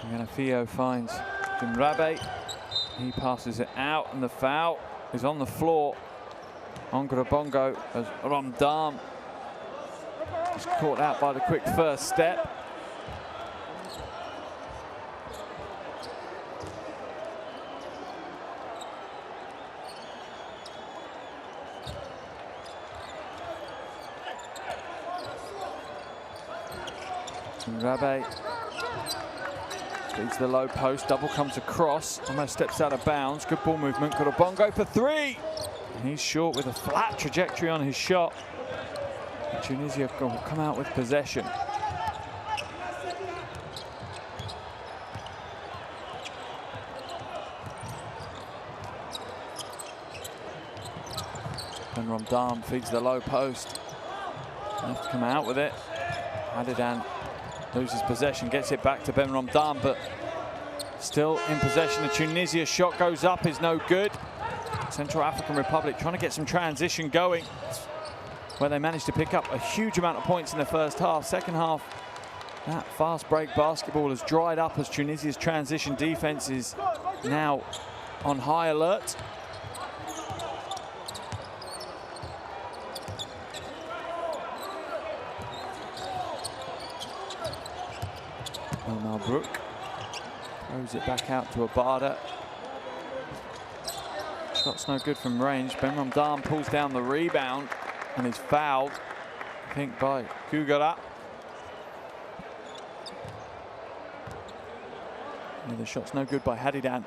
Ganafio finds Jimrabe. He passes it out, and the foul is on the floor on Grabongo as Ramdam is caught out by the quick first step. Rabe leads the low post, double comes across, almost steps out of bounds. Good ball movement, Grabongo for 3. He's short with a flat trajectory on his shot. And Tunisia will come out with possession. And Ramdam feeds the low post. Have to come out with it. Hadadan loses possession, gets it back to Ben Ramdam, but still in possession of Tunisia. Shot goes up, is no good. Central African Republic trying to get some transition going, where they managed to pick up a huge amount of points in the first half. Second half, that fast break basketball has dried up as Tunisia's transition defense is now on high alert. Malbrook throws it back out to Abada. Shot's no good from range. Ben Ramdan pulls down the rebound and is fouled, I think, by Kugara. Yeah, the shot's no good by Hadidan.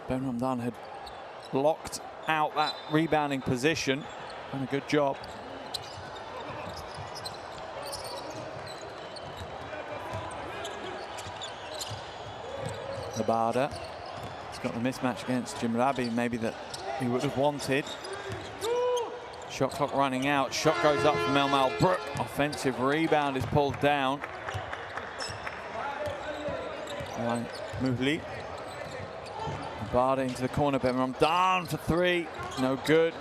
Ben Ramdan had locked out that rebounding position. Done a good job. Abada. He's got the mismatch against Jim Rabi, maybe that he would have wanted. Shot clock running out. Shot goes up from Elmal Brook. Offensive rebound is pulled down by Muvli. Abada into the corner. Ben Ramdan for three. No good.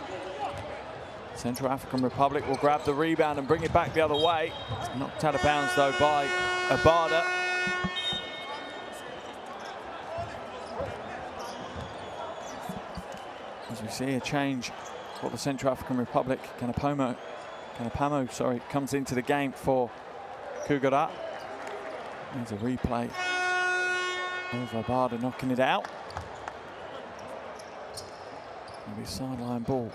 Central African Republic will grab the rebound and bring it back the other way. It's knocked out of bounds though by Abada. As we see a change for the Central African Republic, Kanapamo, comes into the game for Kugara. There's a replay of Abada knocking it out. Maybe sideline ball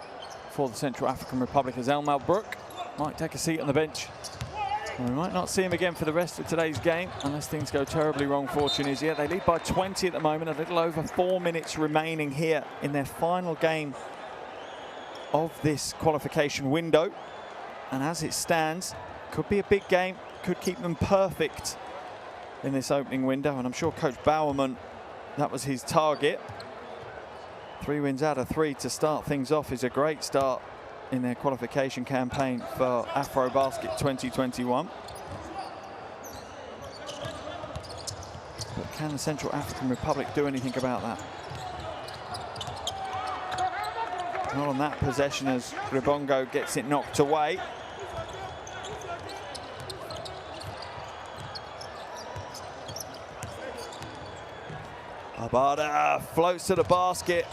for the Central African Republic as Elmal Brook might take a seat on the bench. And we might not see him again for the rest of today's game unless things go terribly wrong for Tunisia. They lead by 20 at the moment, a little over 4 minutes remaining here in their final game of this qualification window. And as it stands, could be a big game, could keep them perfect in this opening window. And I'm sure Coach Bowerman, that was his target. 3 wins out of 3 to start things off is a great start in their qualification campaign for AfroBasket 2021. But can the Central African Republic do anything about that? Not on that possession as Ribongo gets it knocked away. Abada floats to the basket.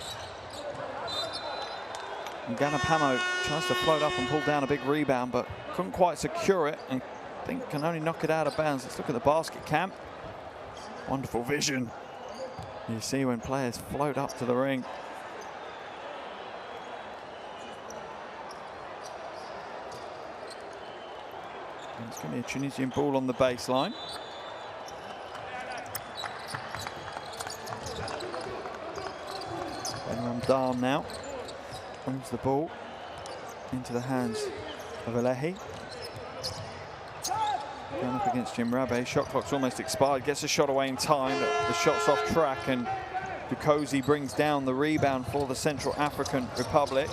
And Ganapamo tries to float up and pull down a big rebound, but couldn't quite secure it, and I think can only knock it out of bounds. Let's look at the basket cam. Wonderful vision. You see when players float up to the ring. And it's going to be a Tunisian ball on the baseline. Ben Ramdan now moves the ball into the hands of Alehi. Going up against Jim Rabe. Shot clock's almost expired. Gets a shot away in time, but the shot's off track, and Dukosi brings down the rebound for the Central African Republic.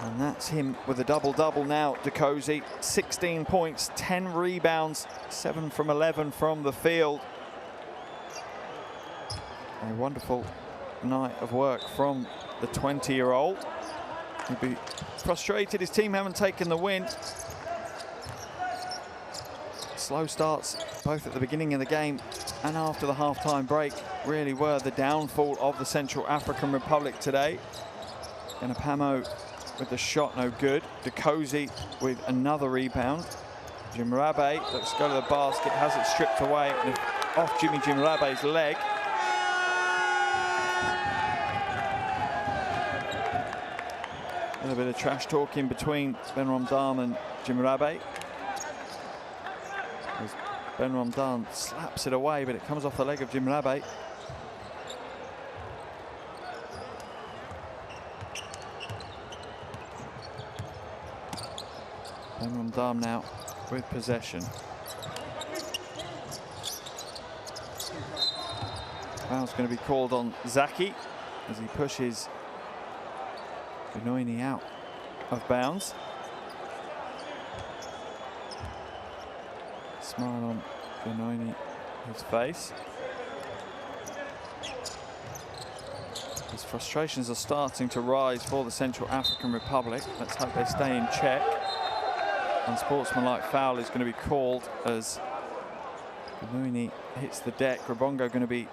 And that's him with a double-double now, Dukosi. 16 points, 10 rebounds, 7 from 11 from the field. A wonderful night of work from the 20-year-old. He'll be frustrated his team haven't taken the win. Slow starts both at the beginning of the game and after the half-time break really were the downfall of the Central African Republic today. Ganapamo with the shot, no good. Dukosi with another rebound. Jim Rabe looks to go to the basket, has it stripped away and off Jim Rabe's leg. A little bit of trash talking between Ben Ramdan and Jim Rabe. As Ben Ramdan slaps it away, but it comes off the leg of Jim Rabe. Ben Ramdan now with possession. Foul's going to be called on Zaki as he pushes Benoini out of bounds. Smile on Benoini, his face. His frustrations are starting to rise for the Central African Republic. Let's hope they stay in check. Unsportsmanlike foul is going to be called as Benoini hits the deck. Ribongo going to be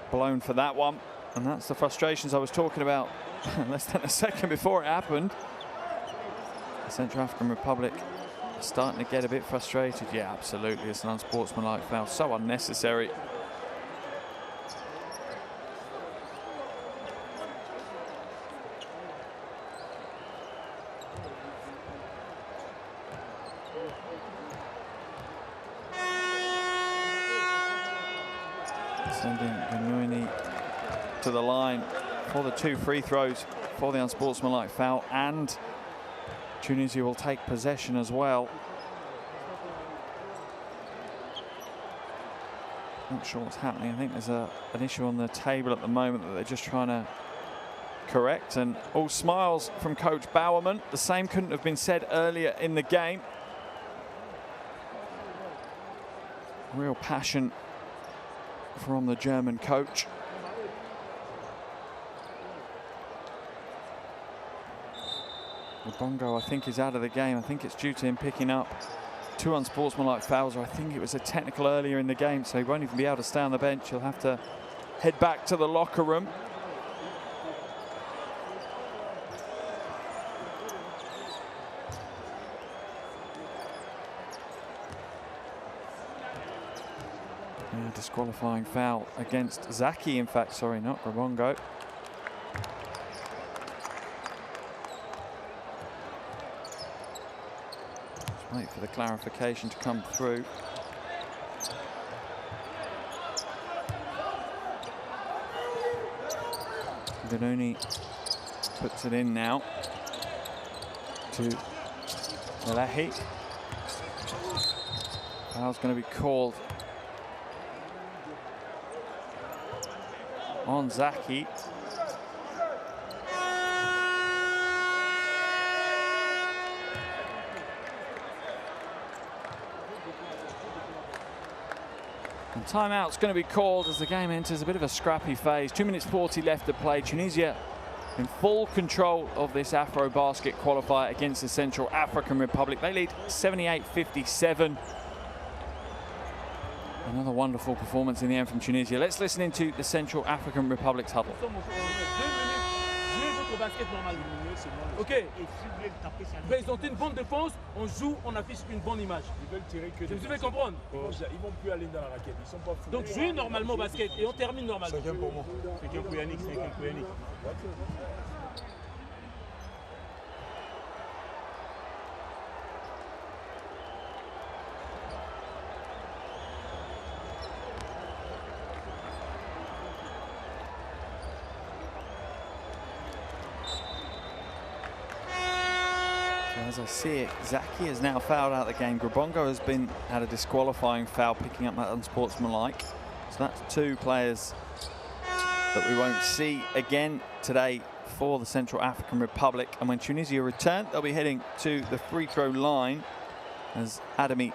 blown for that one. And that's the frustrations I was talking about less than a second before it happened. The Central African Republic is starting to get a bit frustrated. Yeah, absolutely. It's an unsportsmanlike foul. So unnecessary. Sending Ganuni to the line for the 2 free throws for the unsportsmanlike foul, and Tunisia will take possession as well. Not sure what's happening. I think there's an issue on the table at the moment that they're just trying to correct, and all smiles from Coach Bowerman. The same couldn't have been said earlier in the game. Real passion from the German coach. Bongo, I think, is out of the game. I think it's due to him picking up 2 unsportsmanlike fouls, or I think it was a technical earlier in the game, so he won't even be able to stay on the bench. He'll have to head back to the locker room. Yeah, disqualifying foul against Zaki, in fact, sorry, not Grabongo. Just wait for the clarification to come through. Ganuni puts it in now to Lehi. Foul's going to be called on Zaki. And timeout's going to be called as the game enters a bit of a scrappy phase. 2 minutes 40 left to play. Tunisia in full control of this AfroBasket qualifier against the Central African Republic. They lead 78-57. Another wonderful performance in the end from Tunisia. Let's listen into the Central African Republic's huddle. Ok. Présenter une bonne défense, on joue, on affiche une bonne image. Ils veulent tirer que des. Vous devez comprendre. Ils vont plus aller dans la raquette. Ils sont pas fous. Donc jouer normalement au basket et on termine normalement. 5e pour moi. 5e pour Yannick, 5e pour Yannick. As I see it, Zaki is now fouled out of the game. Grabongo has had a disqualifying foul, picking up that unsportsmanlike. So that's 2 players that we won't see again today for the Central African Republic. And when Tunisia return, they'll be heading to the free throw line as Adami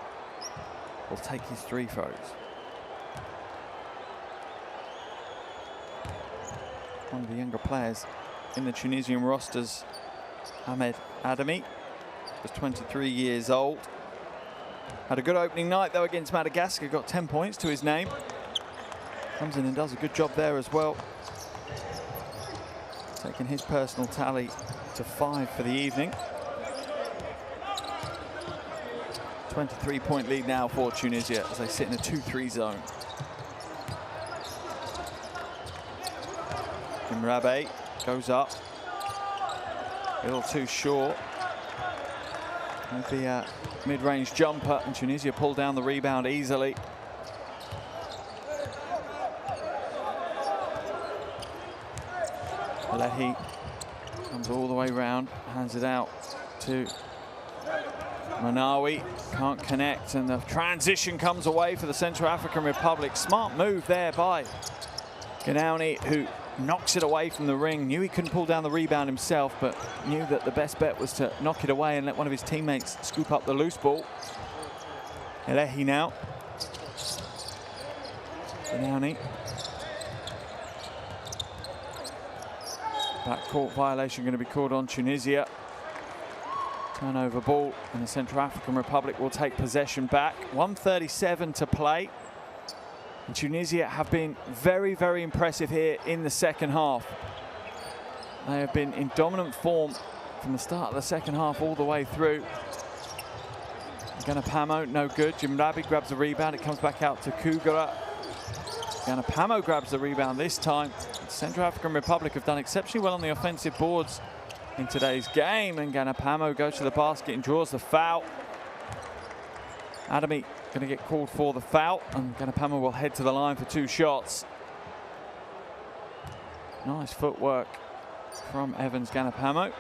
will take his 3 throws. One of the younger players in the Tunisian rosters, Ahmed Adami, was 23 years old. Had a good opening night though against Madagascar, got 10 points to his name. Comes in and does a good job there as well. Taking his personal tally to 5 for the evening. 23-point lead now for Tunisia as they sit in a 2-3 zone. Imrabe goes up. A little too short. Maybe a mid-range jumper, and Tunisia pull down the rebound easily. Lehi comes all the way round, hands it out to Manawi. Can't connect, and the transition comes away for the Central African Republic. Smart move there by Ganauni, who knocks it away from the ring. Knew he couldn't pull down the rebound himself, but knew that the best bet was to knock it away and let one of his teammates scoop up the loose ball. Elehi now. Ganauni. Backcourt violation going to be called on Tunisia. Turnover ball, and the Central African Republic will take possession back. 1:37 to play. And Tunisia have been very, very impressive here in the second half. They have been in dominant form from the start of the second half all the way through. Ganapamo, no good. Jimrabi grabs the rebound. It comes back out to Kugura. Ganapamo grabs the rebound this time. The Central African Republic have done exceptionally well on the offensive boards in today's game. And Ganapamo goes to the basket and draws the foul. Adami going to get called for the foul, and Ganapamo will head to the line for 2 shots. Nice footwork from Evans Ganapamo.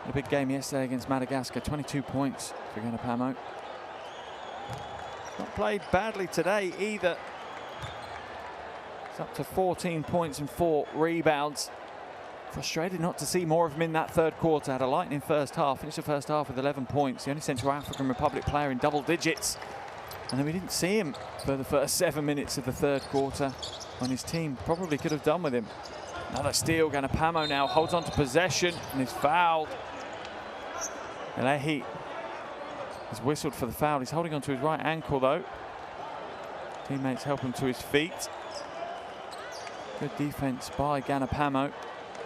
A big game yesterday against Madagascar, 22 points for Ganapamo. Not played badly today either. It's up to 14 points and 4 rebounds. Frustrated not to see more of him in that third quarter. Had a lightning first half, finished the first half with 11 points. The only Central African Republic player in double digits. And then we didn't see him for the first 7 minutes of the third quarter, when his team probably could have done with him. Another steal. Ganapamo now holds on to possession and is fouled. Elehi has whistled for the foul. He's holding on to his right ankle though. Teammates help him to his feet. Good defense by Ganapamo.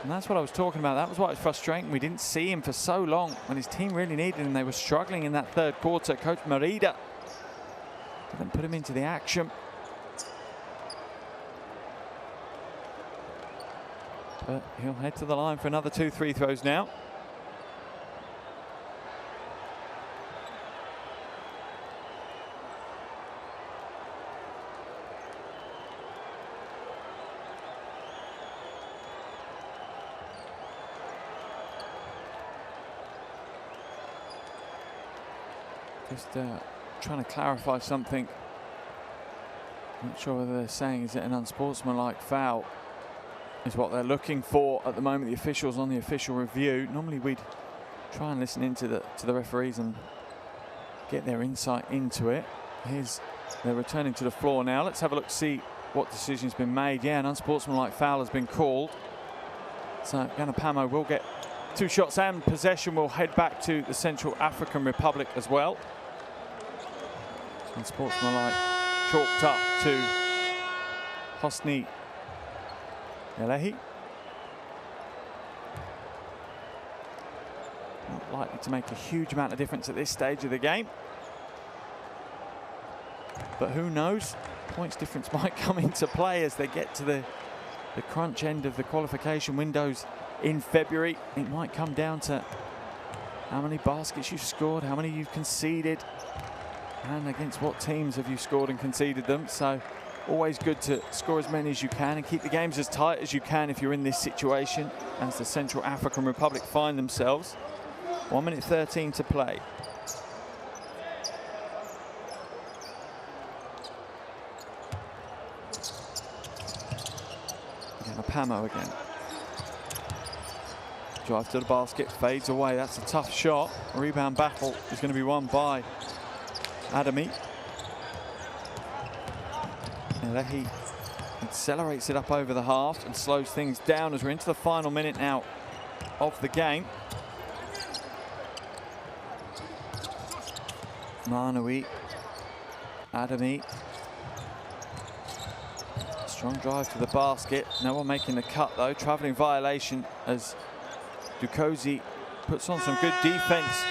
And that's what I was talking about. That was what was frustrating. We didn't see him for so long when his team really needed him. They were struggling in that third quarter. Coach Merida didn't put him into the action. But he'll head to the line for another 2 free throws now. Just trying to clarify something. Not sure whether they're saying is it an unsportsmanlike foul is what they're looking for at the moment. The officials on the official review. Normally we'd try and listen into the referees and get their insight into it. They're returning to the floor now. Let's have a look, see what decision's been made. Yeah, an unsportsmanlike foul has been called. So Ganapamo will get 2 shots and possession will head back to the Central African Republic as well. Unsportsmanlike chalked up to Hosni Elehi. Not likely to make a huge amount of difference at this stage of the game. But who knows? Points difference might come into play as they get to the crunch end of the qualification windows in February. It might come down to how many baskets you've scored, how many you've conceded, and against what teams have you scored and conceded them. So always good to score as many as you can and keep the games as tight as you can if you're in this situation, as the Central African Republic find themselves. 1 minute 13 to play. Ganapamo again. Drive to the basket, fades away. That's a tough shot. Rebound battle is going to be won by Adami. Elehi accelerates it up over the half and slows things down as we're into the final minute now of the game. Manui, Adami. Strong drive to the basket. No one making the cut though. Travelling violation as Dukosi puts on some good defense.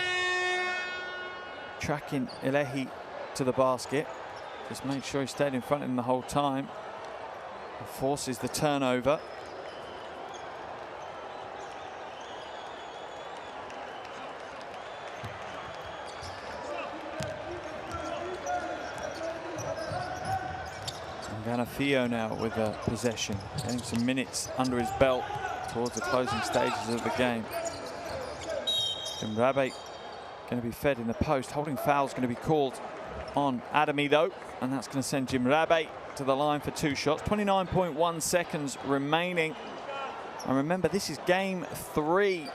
Tracking Elehi to the basket. Just make sure he stayed in front of him the whole time. And forces the turnover. Ganafio now with the possession, getting some minutes under his belt towards the closing stages of the game. Jimrabe going to be fed in the post. Holding foul's going to be called on Adami though, and that's going to send Jimrabe to the line for 2 shots. 29.1 seconds remaining. And remember, this is game 3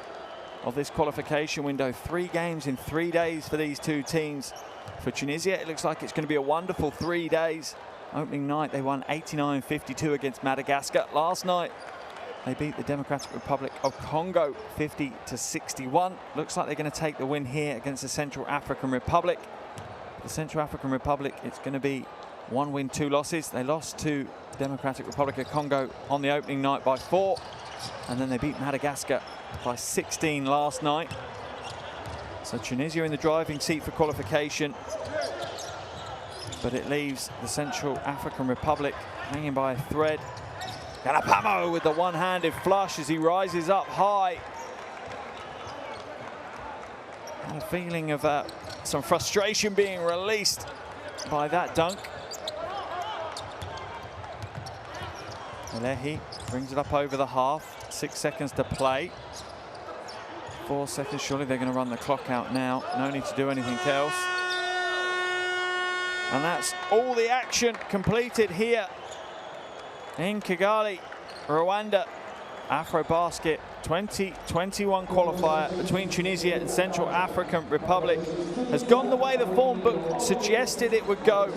of this qualification window. 3 games in 3 days for these 2 teams. For Tunisia, it looks like it's going to be a wonderful 3 days. Opening night, they won 89-52 against Madagascar. Last night, they beat the Democratic Republic of Congo 50-61. Looks like they're going to take the win here against the Central African Republic. The Central African Republic, it's going to be 1 win, 2 losses. They lost to Democratic Republic of Congo on the opening night by 4. And then they beat Madagascar by 16 last night. So Tunisia in the driving seat for qualification. But it leaves the Central African Republic hanging by a thread. Ganapamo with the one-handed flush as he rises up high. And a feeling of some frustration being released by that dunk. Alehi brings it up over the half. 6 seconds to play. 4 seconds, surely they're going to run the clock out now. No need to do anything else. And that's all the action completed here in Kigali, Rwanda. AfroBasket 2021 qualifier between Tunisia and Central African Republic has gone the way the form book suggested it would go.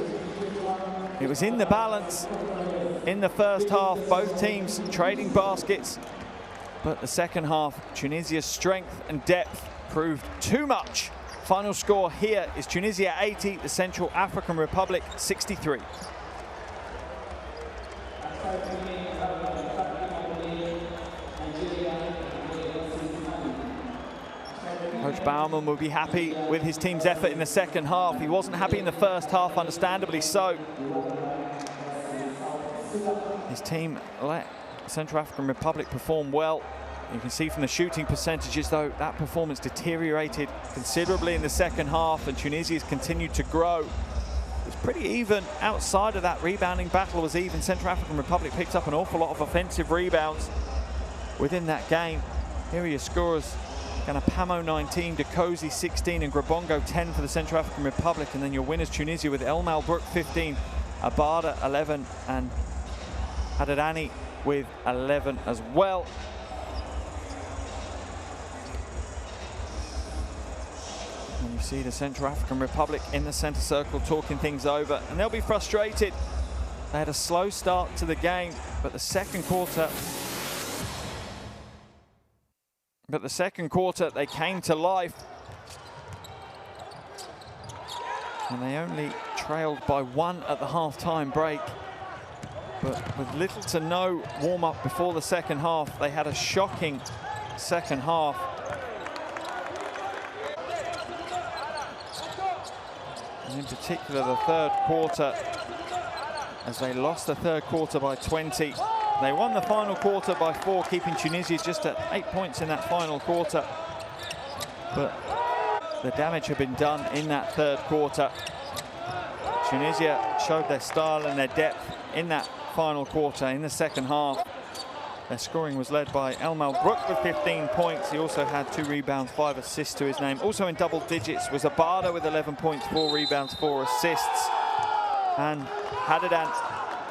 It was in the balance in the first half, both teams trading baskets. But the second half, Tunisia's strength and depth proved too much. Final score here is Tunisia 80, the Central African Republic 63. Coach Baumann will be happy with his team's effort in the second half. He wasn't happy in the first half, understandably so. His team let Central African Republic perform well. You can see from the shooting percentages, though, that performance deteriorated considerably in the second half, and Tunisia's continued to grow. It was pretty even outside of that. Rebounding battle was even. Central African Republic picked up an awful lot of offensive rebounds within that game. Here are your scorers. Ganapamo 19, Dakosi 16, and Grabongo 10 for the Central African Republic. And then your winners, Tunisia, with El Malbrook 15, Abada 11, and Hadadani with 11 as well. And you see the Central African Republic in the center circle talking things over, and they'll be frustrated. They had a slow start to the game, but the second quarter they came to life. And they only trailed by 1 at the halftime break. But with little to no warm-up before the second half, they had a shocking second half. And in particular, the third quarter, as they lost the third quarter by 20. They won the final quarter by 4, keeping Tunisia just at 8 points in that final quarter. But the damage had been done in that third quarter. Tunisia showed their style and their depth in that final quarter. In the second half, their scoring was led by El Malbrook with 15 points. He also had 2 rebounds, 5 assists to his name. Also in double digits was Abada with 11 points, 4 rebounds, 4 assists. And Hadadan,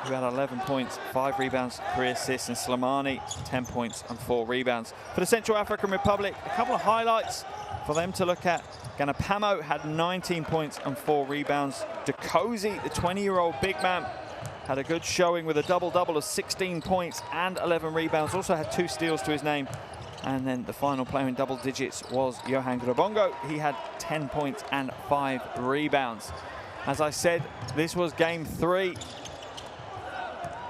who had 11 points, 5 rebounds, 3 assists, and Slimani, 10 points and 4 rebounds. For the Central African Republic, a couple of highlights for them to look at. Ganapamo had 19 points and 4 rebounds. Dakosi, the 20-year-old big man, had a good showing with a double-double of 16 points and 11 rebounds. Also had 2 steals to his name. And then the final player in double digits was Johan Grabongo. He had 10 points and 5 rebounds. As I said, this was game 3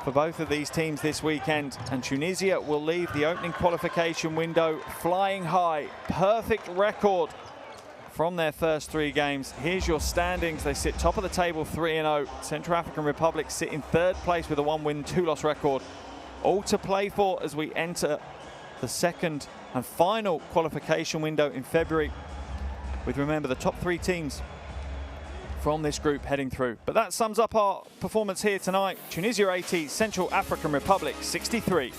for both of these teams this weekend, and Tunisia will leave the opening qualification window flying high. Perfect record from their first 3 games. Here's your standings. They sit top of the table 3-0. Central African Republic sit in 3rd place with a 1-win, 2-loss record. All to play for as we enter the second and final qualification window in February, with, remember, the top 3 teams from this group heading through. But that sums up our performance here tonight. Tunisia 80, Central African Republic 63.